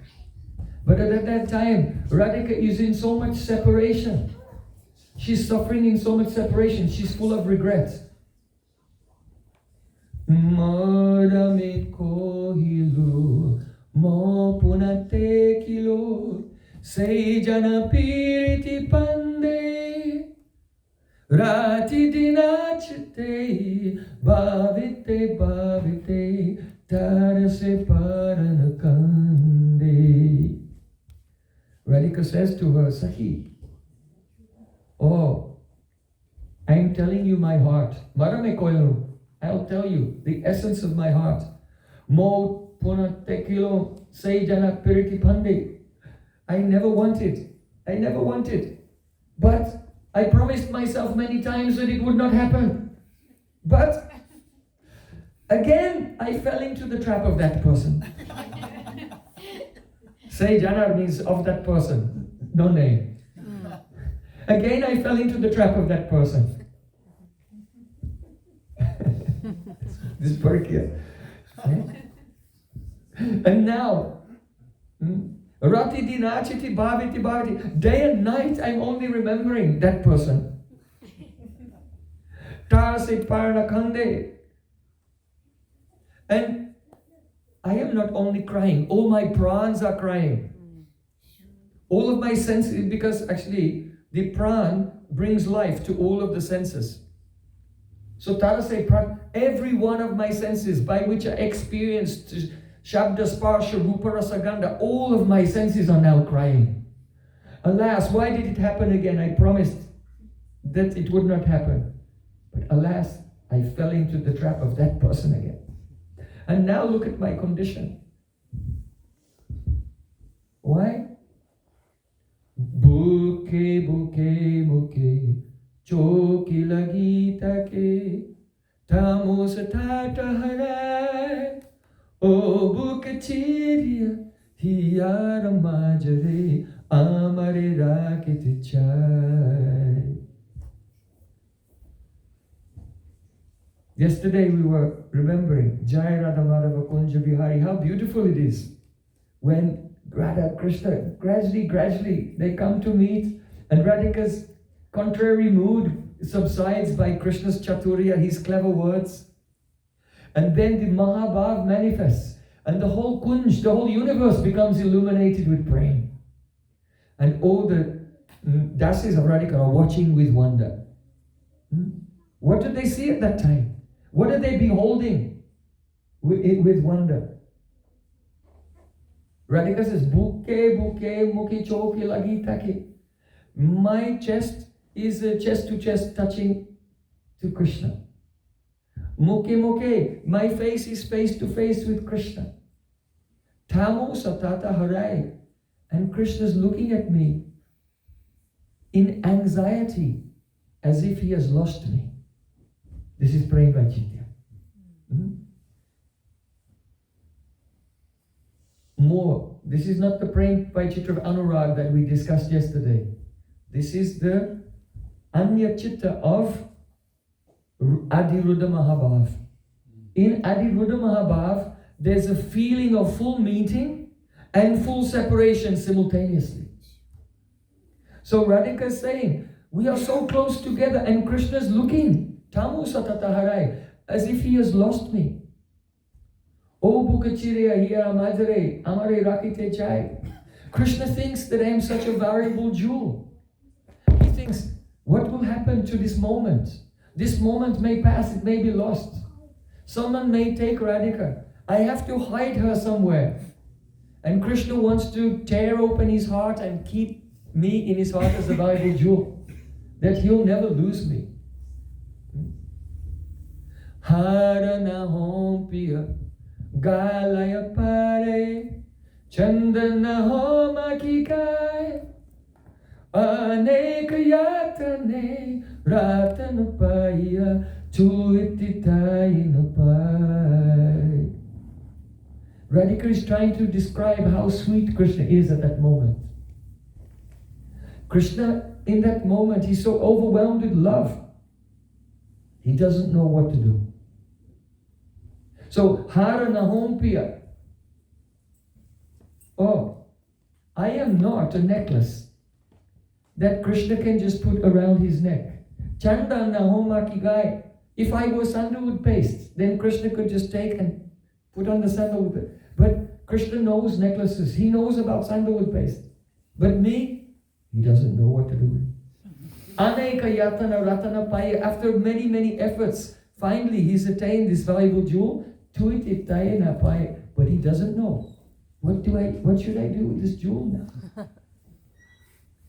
But at that time, Radhika is in so much separation. She's suffering in so much separation. She's full of regrets. Madame kohilu mo punate kilo sei jana piriti pande rati dinachite bhavite bhavite tarase paranakande. Radhika says to her, Sakhi, oh, I'm telling you my heart. Marame koilu. I'll tell you the essence of my heart. Mo punatekilo sejana piriti pande. I never wanted. But I promised myself many times that it would not happen. But again, I fell into the trap of that person. Sejana means of that person, no name. Again, I fell into the trap of that person. This Perkia. And now, Rati dinachiti bhaviti bhaviti. Day and night, I'm only remembering that person. Tarase paranakande. And I am not only crying, all my prans are crying. All of my senses, because actually, the pran brings life to all of the senses. So Tarase pran, every one of my senses by which I experienced Shabda, Sparsha, Rupa, Rasa, Gandha, all of my senses are now crying. Alas, why did it happen again? I promised that it would not happen. But alas, I fell into the trap of that person again. And now look at my condition. Why? Buke, buke, buke, choki lagi take, Tamus tata harai, o bukatiria, hiara majare, amare rakit chai. Yesterday we were remembering Jai Radha Madhava Kunja Bihari, how beautiful it is when Radha Krishna gradually they come to meet, and Radhika's contrary mood subsides by Krishna's chaturya, his clever words. And then the Mahabhav manifests, and the whole Kunj, the whole universe becomes illuminated with prema. And all the dasis of Radhika are watching with wonder. What did they see at that time? What are they beholding with wonder? Radhika says, Buke, muki choki lagi taki. My chest is chest to chest touching to Krishna. Muke, my face is face to face with Krishna. Tamo satata harai. And Krishna's looking at me in anxiety as if he has lost me. This is Prema Vaicitya. More, this is not the Prema Vaicitya of Anurag that we discussed yesterday. This is the Anya Chitta of Adiruddha Mahabhav. In Adiruddha Mahabhav, there's a feeling of full meeting and full separation simultaneously. So Radhika is saying, we are so close together, and Krishna's looking. Tamu satata harai, as if he has lost me. O bukachiriya hiya majare, amare rakite chai. Krishna thinks that I am such a valuable jewel. He thinks, what will happen to this moment? This moment may pass, it may be lost. Someone may take Radhika. I have to hide her somewhere. And Krishna wants to tear open his heart and keep me in his heart as a valuable jewel, that he'll never lose me. Harana hompiya galaya pare chandana homa kikai anek yatane ratan paya tuititai napai. Radhika is trying to describe how sweet Krishna is at that moment. Krishna, in that moment, he's so overwhelmed with love. He doesn't know what to do. So, Hara Nahompiya. Oh, I am not a necklace that Krishna can just put around his neck. Chanda Nahoma Kigai. If I were sandalwood paste, then Krishna could just take and put on the sandalwood paste. But Krishna knows necklaces. He knows about sandalwood paste. But me, he doesn't know what to do with. Aneka yatana ratana paya. After many efforts, finally he's attained this valuable jewel. Tuititayena paya. But he doesn't know. What should I do with this jewel now?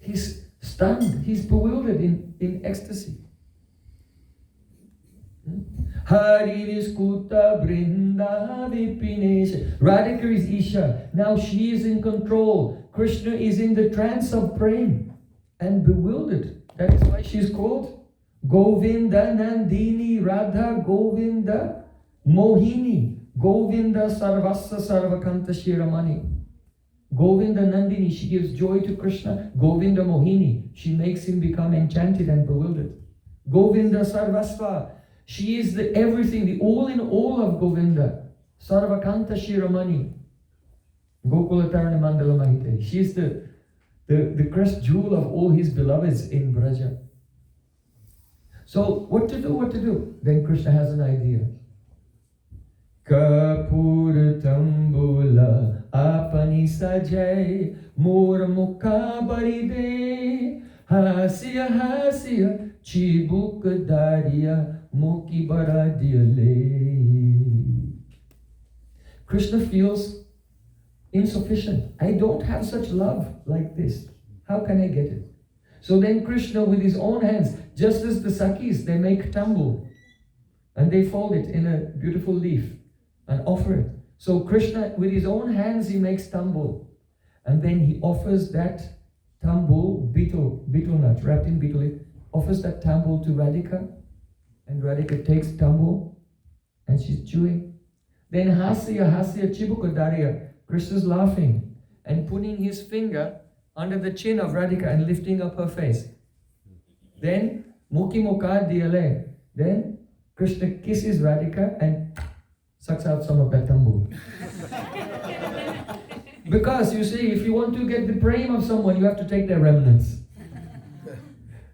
He's stunned. He's bewildered in ecstasy. Hari's Kuta Brinda Vipinesh. Radhika is Isha. Now she is in control. Krishna is in the trance of prema and bewildered. That is why she is called Govinda Nandini Radha Govinda Mohini Govinda Sarvassa Sarvakanta Shiramani. Govinda Nandini, she gives joy to Krishna. Govinda Mohini, she makes him become enchanted and bewildered. Govinda Sarvasva, she is the everything, the all in all of Govinda. Sarvakanta Shiramani. Gokulatarana Mandala Mahite. She is the crest jewel of all his beloveds in Braja. So what to do? Then Krishna has an idea. Kapur tambula apani sajai mor mukha baride hasya chibuk dariya muki baradiyale. Krishna feels insufficient. I don't have such love like this. How can I get it? So then Krishna with his own hands, just as the Sakis, they make tambul and they fold it in a beautiful leaf and offer it. So Krishna with his own hands, he makes tambul, and then he offers that tambul, beetle nut wrapped in beetle leaf, offers that tambul to Radhika, and Radhika takes tambul and she's chewing. Then Hasya, Hasya, Chibukodarya, Krishna's laughing and putting his finger under the chin of Radhika and lifting up her face. Then Mukhi Mukha Diyale. Then Krishna kisses Radhika and sucks out some of that tambu. Because you see, if you want to get the prema of someone, you have to take their remnants.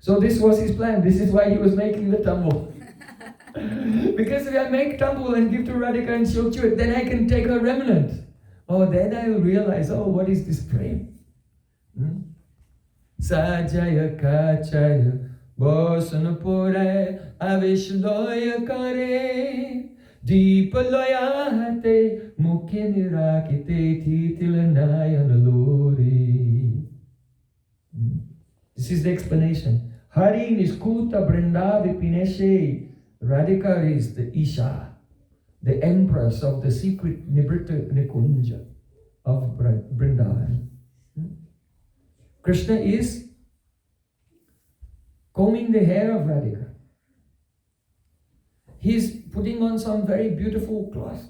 So this was his plan. This is why he was making the tambu. Because if I make tambu and give to Radhika and she'll chew it, then I can take her remnant. Oh, then I will realize, oh, what is this prema? Sajaya kachaya bosan pure avishloya kare deepaloya hate mukhe nirakite titilanayan lori. This is the explanation. Hari niskuta brindavi pineshe. Radhika is the Isha, the empress of the secret Nibrita Nikunja of Vrindavan. Krishna is combing the hair of Radhika. He's putting on some very beautiful cloth.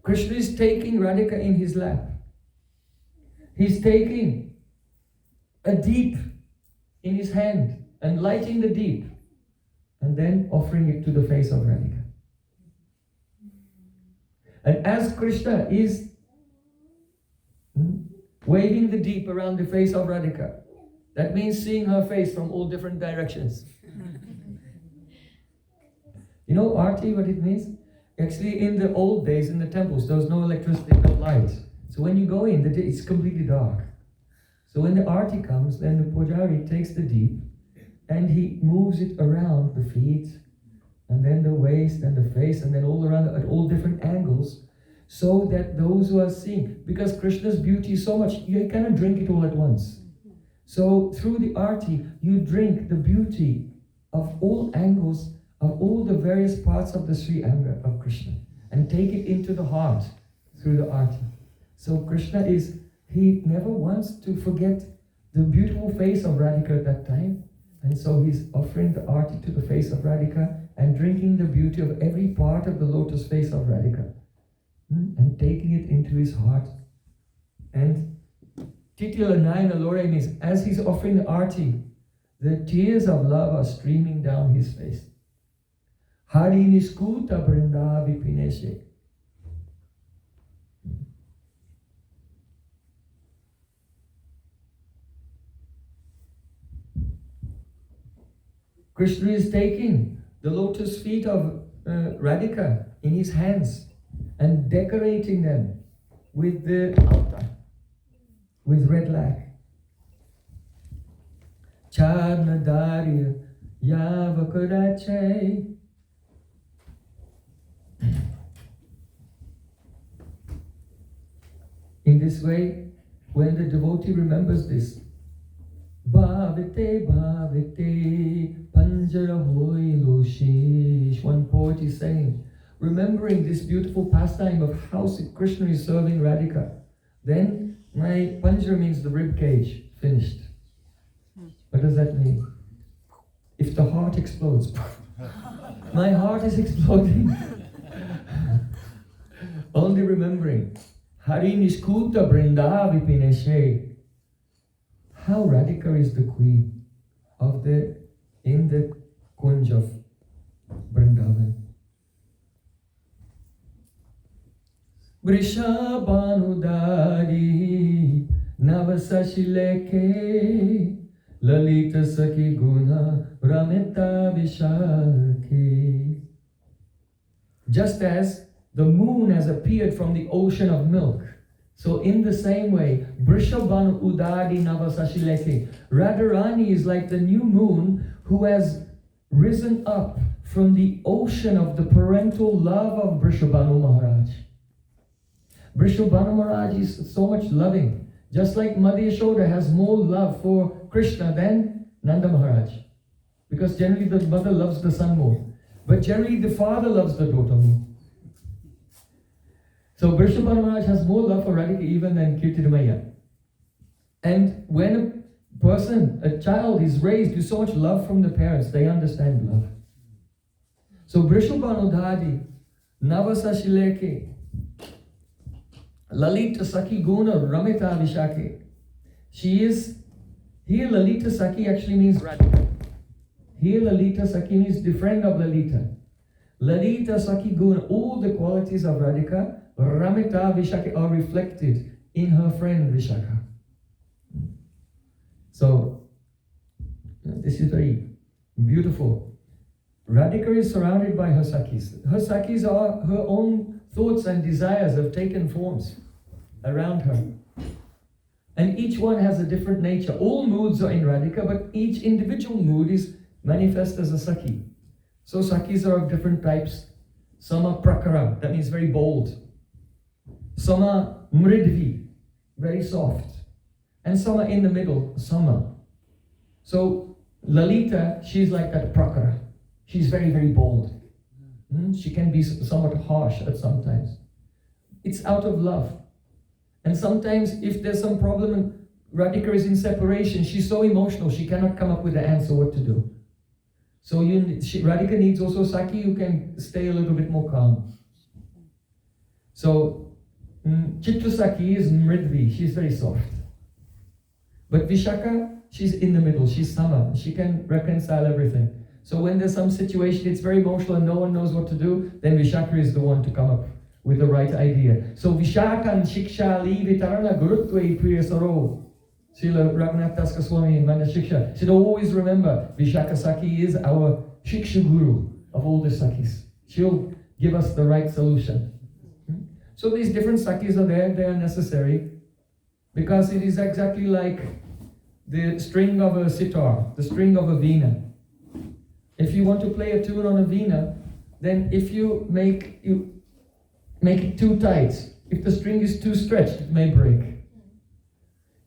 Krishna is taking Radhika in his lap. He's taking a deep in his hand and lighting the deep and then offering it to the face of Radhika. And as Krishna is waving the deep around the face of Radhika, that means seeing her face from all different directions. You know Arati, what it means? Actually, in the old days, in the temples, there was no electricity, no light. So when you go in, it's completely dark. So when the Arati comes, then the Pujari takes the deep and he moves it around the feet and then the waist and the face and then all around at all different angles, so that those who are seeing, because Krishna's beauty is so much, you cannot drink it all at once. So through the Arati, you drink the beauty of all angles, of all the various parts of the Sri Anga of Krishna, and take it into the heart through the Arati. So Krishna he never wants to forget the beautiful face of Radhika at that time, and so he's offering the Arati to the face of Radhika and drinking the beauty of every part of the lotus face of Radhika and taking it into his heart. And Titila Nayana Lore means as he's offering the Arati, the tears of love are streaming down his face. Hari niskuta brindavi pineshe. Krishna is taking the lotus feet of Radhika in his hands and decorating them with the altar, with red lac. Charnadarya yavakadache. In this way, when the devotee remembers this, Bhavite bhavite panjara hoi loshish. One poet is saying, remembering this beautiful pastime of how Krishna is serving Radhika, then my panjara means the rib cage, finished. What does that mean? If the heart explodes, my heart is exploding. Only remembering, Hari Nishkuta Brindavi Pineshe. How Radhika is the queen in the Kunj of Vrindavan. Vrishabhanudari Navasashileke Lalita Saki Guna Ramita Vishake. Just as the moon has appeared from the ocean of milk, so in the same way, Vrishabhanu Udadi Navasashileke, Radharani is like the new moon who has risen up from the ocean of the parental love of Vrishabhanu Maharaj. Vrishabhanu Maharaj is so much loving, just like Mother Yashoda has more love for Krishna than Nanda Maharaj. Because generally the mother loves the son more, but generally the father loves the daughter more. So Vrishabhanu Maharaj has more love for Radhika even than Kirtinamaya. And when a child is raised with so much love from the parents, they understand love. So Brishabhanudhadi, Navasashileke, Lalita Saki Guna Ramita Vishake. She is, here Lalita Saki actually means Radhika. Here Lalita Saki means the friend of Lalita. Lalita Saki Guna, all the qualities of Radhika, Ramita Vishake are reflected in her friend Vishaka. So, this is very beautiful. Radhika is surrounded by her Sakis. Her Sakis are her own thoughts and desires have taken forms around her. And each one has a different nature. All moods are in Radhika, but each individual mood is manifest as a Saki. So Sakis are of different types. Some are Prakara, that means very bold. Some are Mridvi, very soft. And some are in the middle, Sama. So Lalita, she's like that Prakara. She's very, very bold. She can be somewhat harsh at sometimes. It's out of love. And sometimes if there's some problem and Radhika is in separation, she's so emotional, she cannot come up with the answer what to do. So Radhika needs also Saki who can stay a little bit more calm. So Chitra Saki is Mridvi, she's very soft. But Vishaka, she's in the middle, she's Sama, she can reconcile everything. So when there's some situation, it's very emotional and no one knows what to do, then Vishaka is the one to come up with the right idea. So Vishakan Shikshali Vitarana Gurutve Priyasaro. Srila Raghunath Das Goswami in Manda Shiksha should always remember Vishaka Saki is our Shiksha Guru of all the Sakis. She'll give us the right solution. So these different Sakis are there, they are necessary because it is exactly like the string of a sitar, the string of a veena. If you want to play a tune on a veena, then if you make it too tight, if the string is too stretched, it may break.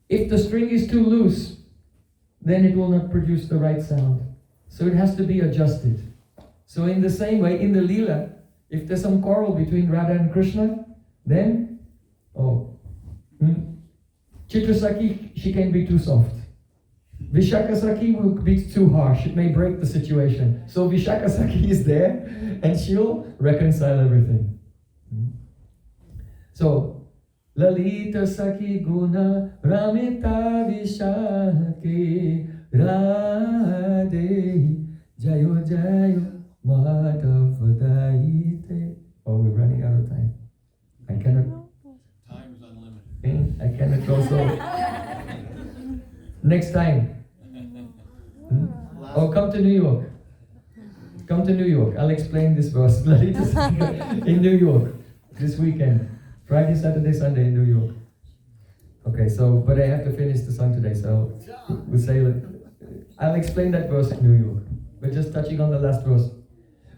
If the string is too loose, then it will not produce the right sound. So it has to be adjusted. So in the same way, in the Lila, if there's some quarrel between Radha and Krishna, then, Chitra Saki, she can be too soft. Vishaka Saki will be too harsh, it may break the situation. So Vishaka Saki is there and she'll reconcile everything. So, Lalita Saki Guna Ramita Vishake Radhe Jayo Jayo Madhavadaite. Oh, we're running out of time. I cannot. Time is unlimited. I cannot go so. Next time. Oh, come to New York. Come to New York. I'll explain this verse. Lalita Saki in New York this weekend. Friday, Saturday, Sunday in New York. Okay, so, but I have to finish the song today, so we'll say, I'll explain that verse in New York. We're just touching on the last verse.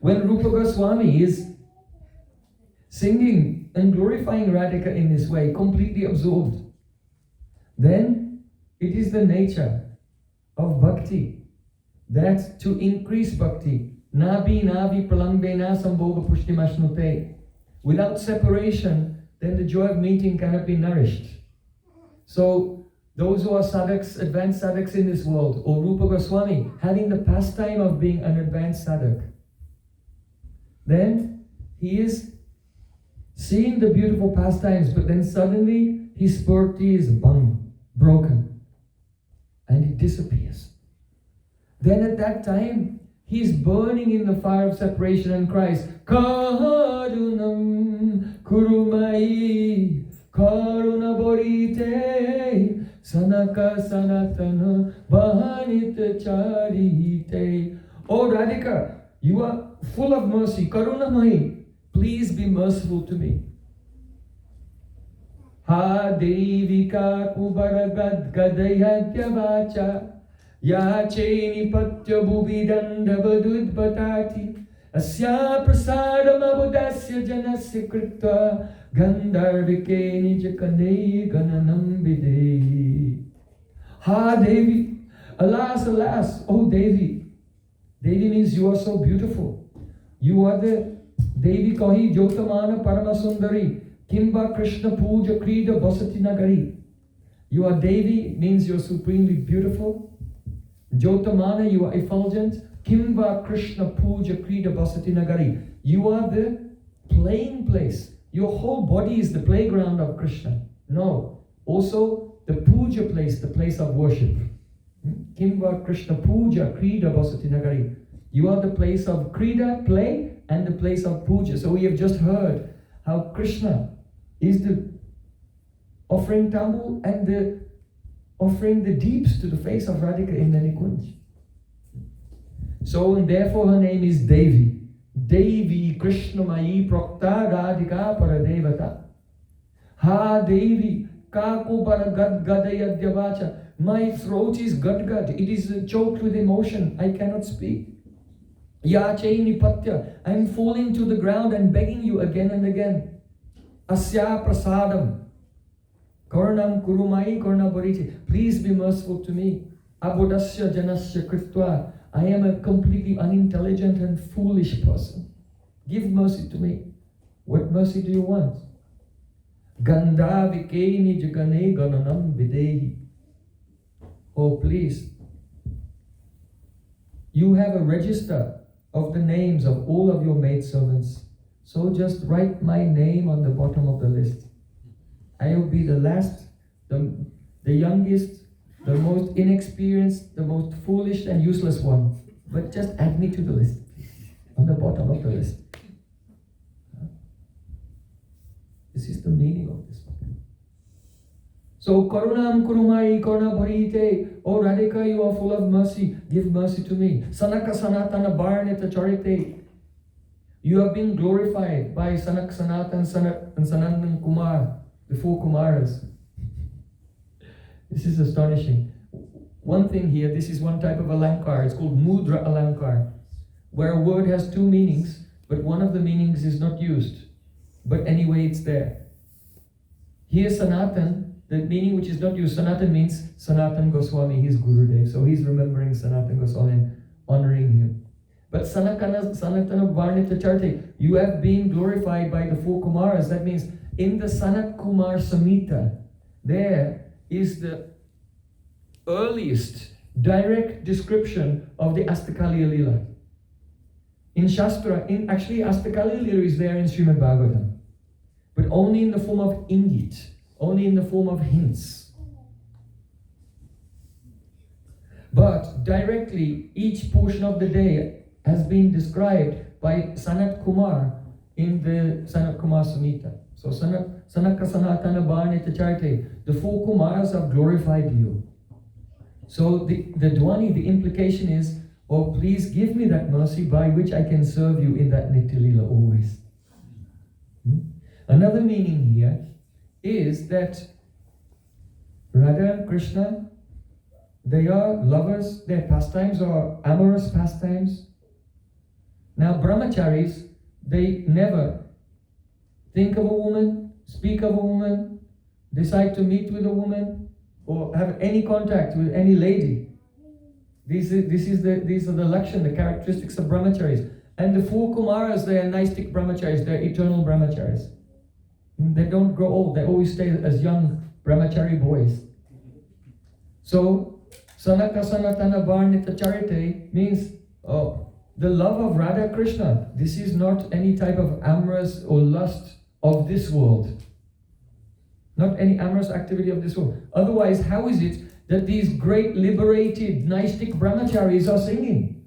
When Rupa Goswami is singing and glorifying Radhika in this way, completely absorbed, then it is the nature of bhakti that to increase bhakti, nabi pralambena sambhoga pushtimashnute, without separation, then the joy of meeting cannot be nourished. So those who are sadhaks, advanced sadhaks in this world, or Rupa Goswami, having the pastime of being an advanced sadhak, then he is seeing the beautiful pastimes, but then suddenly his spurti is broken, and he disappears. Then at that time, he is burning in the fire of separation and cries, Karunam Kurumai Karuna Borite Sanaka Sanatana Bahanita Charite. Oh Radhika, you are full of mercy. Karunamai, please be merciful to me. Ha Devika Kubaragad Gadayatya Vacha Yacheni Patya Bhuvidandavadud Batati Asya Prasadam Abudasya Janasya Kritva Gandharvike Nijakane Gananam Vide. Ha Devi, alas, alas, oh Devi. Devi means you are so beautiful. You are the Devi Kahi Jotamana Paramasundari Kimba Krishna Puja Krida Basati Nagari. You are Devi, means you're supremely beautiful. Jotamana, you are effulgent. Kimva Krishna Puja Krida Basati Nagari. You are the playing place. Your whole body is the playground of Krishna. No. Also the puja place, the place of worship. Kimva Krishna Puja Krida Basati Nagari. You are the place of Krida, play, and the place of puja. So we have just heard how Krishna is the offering tambu and the offering the deeps to the face of Radhika in the Nikunj. So and therefore her name is Devi. Devi Krishna Mai Prokta Radhika Paradevata. Ha Devi Kako Paragad Gadayadhyavacha. My throat is gad. It is choked with emotion. I cannot speak. Yache Nipatya. I am falling to the ground and begging you again and again. Asya Prasadam. Karnam Kurumai Karna Bhariti. Please be merciful to me. Abodasya Janasya Kritva. I am a completely unintelligent and foolish person. Give mercy to me. What mercy do you want? Gandha Vikeni Jagane Gananam Videhi. Oh, please. You have a register of the names of all of your maidservants. So just write my name on the bottom of the list. I will be the last, the youngest, the most inexperienced, the most foolish and useless one. But just add me to the list, on the bottom of the list. This is the meaning of this one. So, Karunam Kurumai Karna Bharite. Oh Radhika, you are full of mercy. Give mercy to me. Sanaka Sanatana Bharnita Charite. You have been glorified by Sanak Sanatan and Sanandan Kumar, the four Kumaras. This is astonishing. One thing here, this is one type of alankar. It's called Mudra alankar, where a word has two meanings, but one of the meanings is not used. But anyway, it's there. Here, Sanatan, the meaning which is not used, Sanatan means Sanatan Goswami, his Gurudev. So he's remembering Sanatan Goswami and honoring him. But Sanatana Varnita Charte, you have been glorified by the four Kumaras. That means in the Sanat Kumar Samhita, there is the earliest direct description of the Astakaliya Lila. In Shastra, actually Astakaliya Lila is there in Srimad Bhagavatam, but only in the form of ingit, only in the form of hints. But directly, each portion of the day has been described by Sanat Kumar in the Sanat Kumar Samhita. So Sanaka Sanatana Bharnita Charte, the four Kumaras have glorified you. So the Dwani, the implication is, oh please give me that mercy by which I can serve you in that Nitya Lila always. Another meaning here is that Radha and Krishna, they are lovers, their pastimes are amorous pastimes. Now brahmacharis, they never think of a woman, speak of a woman, decide to meet with a woman, or have any contact with any lady. These are the lakshan, the characteristics of brahmacharis. And the four Kumaras, they are Naistic brahmacharis, they are eternal brahmacharis. They don't grow old, they always stay as young brahmachari boys. So, Sanaka Sanatana Varnita Charite means the love of Radha Krishna. This is not any type of amorous or lust of this world. Not any amorous activity of this world. Otherwise, how is it that these great liberated Naistic brahmacharis are singing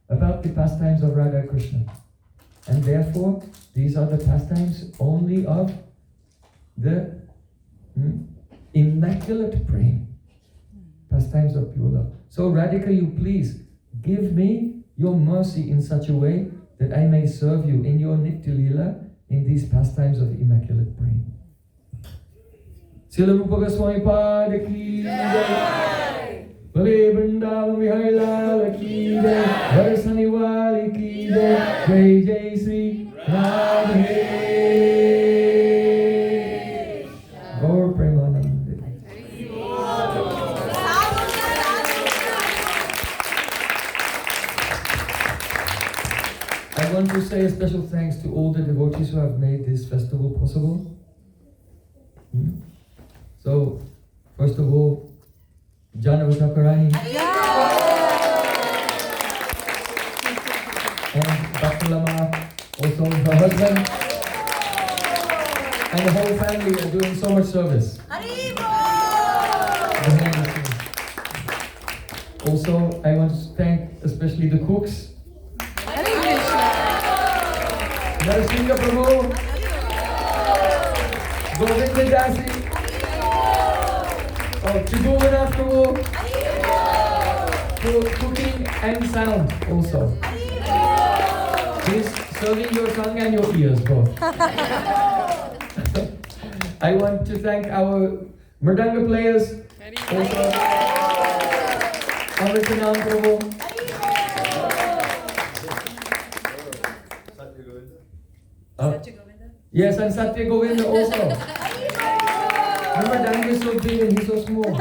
about the pastimes of Radha Krishna? And therefore, these are the pastimes only of the immaculate prema. Pastimes of pure love. So Radhika, you please give me your mercy in such a way that I may serve you in your Nitya Lila in these pastimes of immaculate prema. Srila Rupa Goswami Pada ki jai, Bale Vrindavan Vihari Lala ki jai, Varasani Wali ki jai, Jai Jai Sri Radhe. Gaur Premanande. I want to say a special thanks to all the devotees who have made this festival possible. So, first of all, Janava Thakurani. and Dr. Lama, also her husband, and the whole family are doing so much service. Behind the scenes. Also, I want to thank especially the cooks. Narasimha Prabhu, Govinda Dasi, Tribhuvan Prabhu, for cooking and sound also. He's serving your tongue and your ears both. I want to thank our Mridanga players, also Amritanam Prabhu. Yes, and Satya Govinda also. Mridanga is so big and he's so small.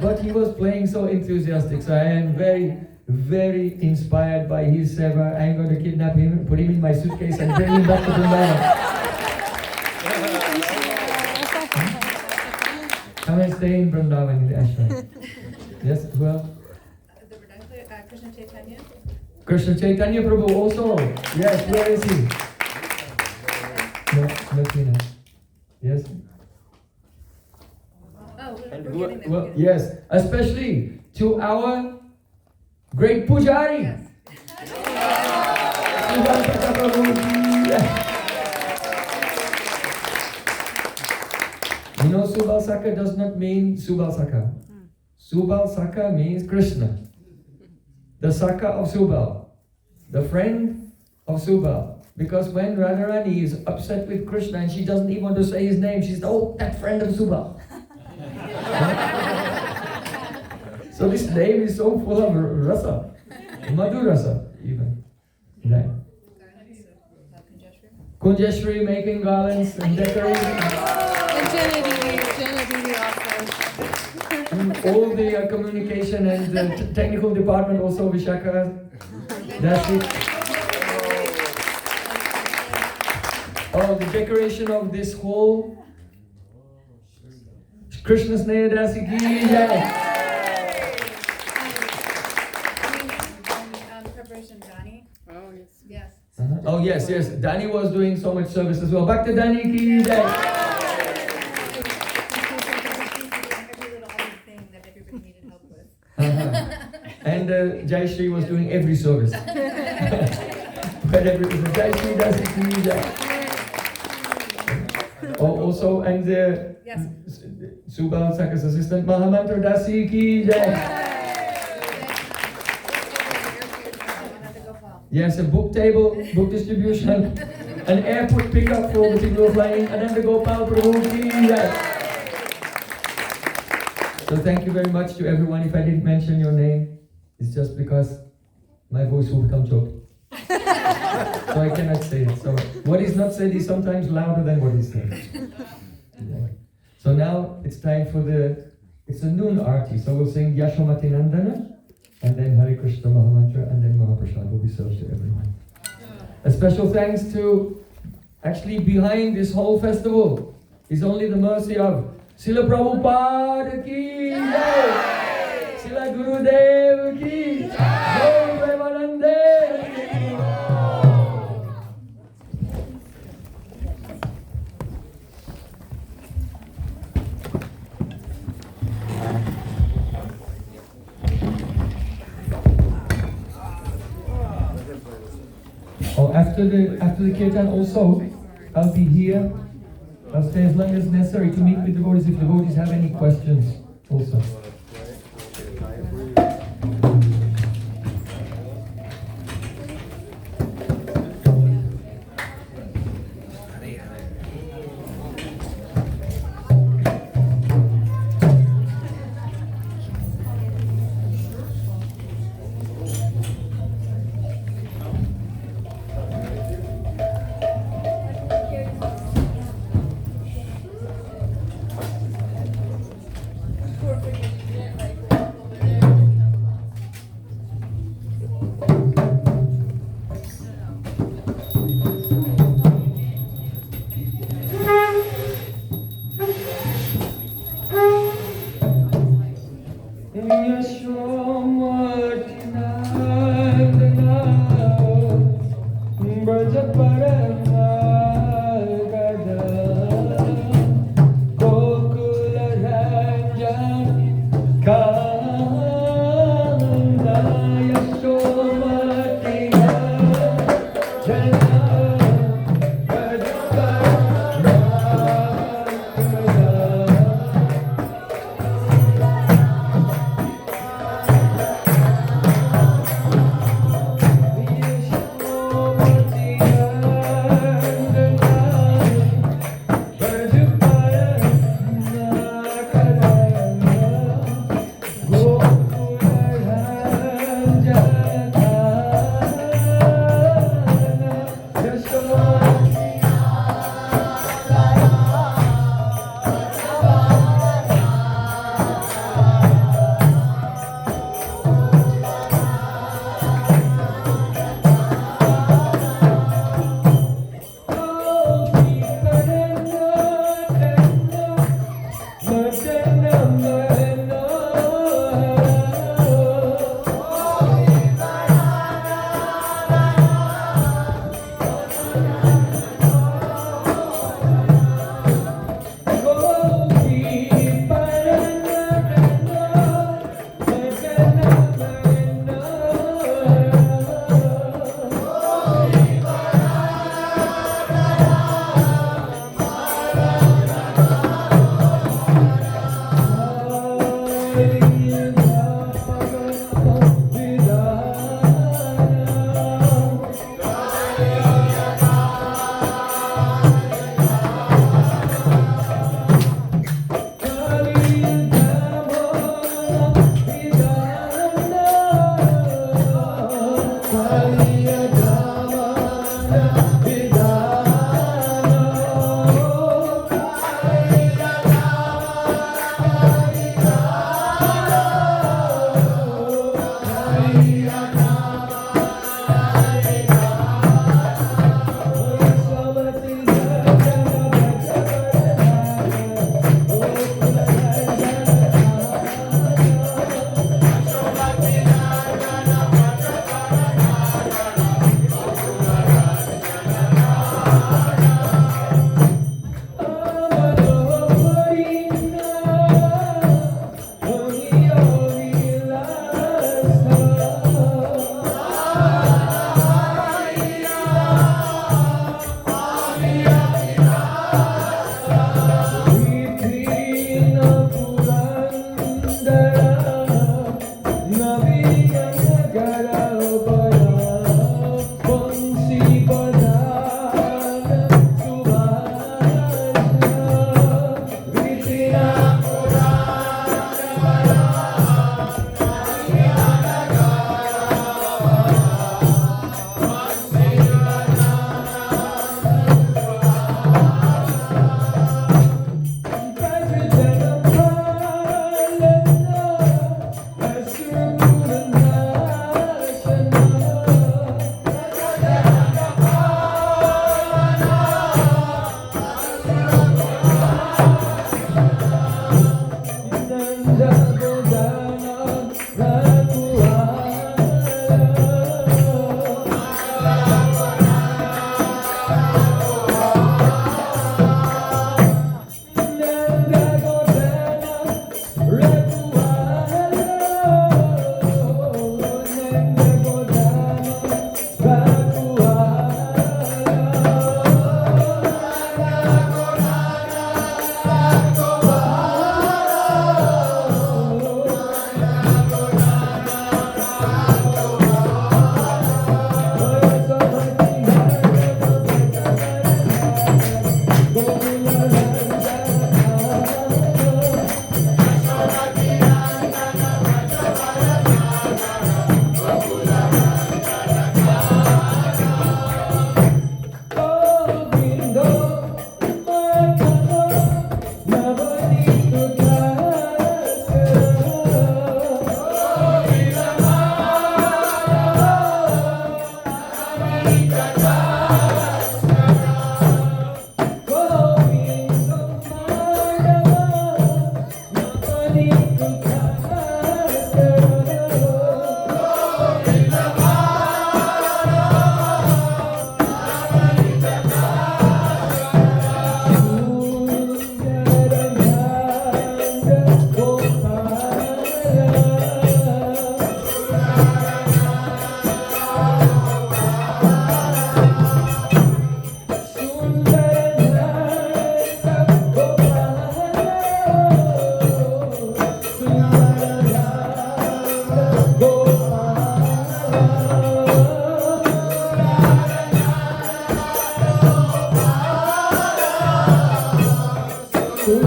But he was playing so enthusiastic, so I am very, very inspired by his seva. I am going to kidnap him, put him in my suitcase and bring him back to Vrindavan. Come and stay in Vrindavan in the ashram. Yes, who else? The Vrindavan, Krishna Chaitanya. Krishna Chaitanya Prabhu also. Yes, where is he? No, Tina. Yes? Oh, And we're getting there. well, yes, especially to our great pujari. You know, Subal Saka does not mean Subal Saka. Subal Saka means Krishna, the Saka of Subal, the friend of Subal. Because when Radharani is upset with Krishna and she doesn't even want to say his name, she's, oh, that friend of Subal. So this name is so full of rasa, madhu rasa even. Right. Kunjeshri making garlands and decorating. And Jenna also. And all the communication and the technical department also, Vishaka. That's it. Oh, the decoration of this whole Krishna Sneha Dasi ki jai. Preparation, Dani. Oh, yes. Yes. Oh yes, yes. Dani was doing so much service as well. Back to Dani ki jai. Every little thing that everybody needed help with. And Jai Shri was doing every service. But every Jai Shri Dasi ki jai. Oh, also, and Yes. Subal Saka's assistant, Mahamantra Dasi ki jai. Yes, a book table, book distribution, an airport pickup for all the people who are flying, and then the Gopal Prabhu ki jai. So thank you very much to everyone. If I didn't mention your name, it's just because my voice will become choked. So I cannot say it. So what is not said is sometimes louder than what is said. So now it's time for it's a Noon Arati. So we'll sing Yashomati Nandana, and then Hare Krishna Mahamantra, and then Mahaprasad will be served to everyone. A special thanks to, actually behind this whole festival, is only the mercy of Srila Prabhupada ki jai, Srila Gurudev ki jai, Premanande ki. Oh, after the kirtan also, I'll be here. I'll stay as long as necessary to meet with devotees if devotees have any questions also.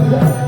Prema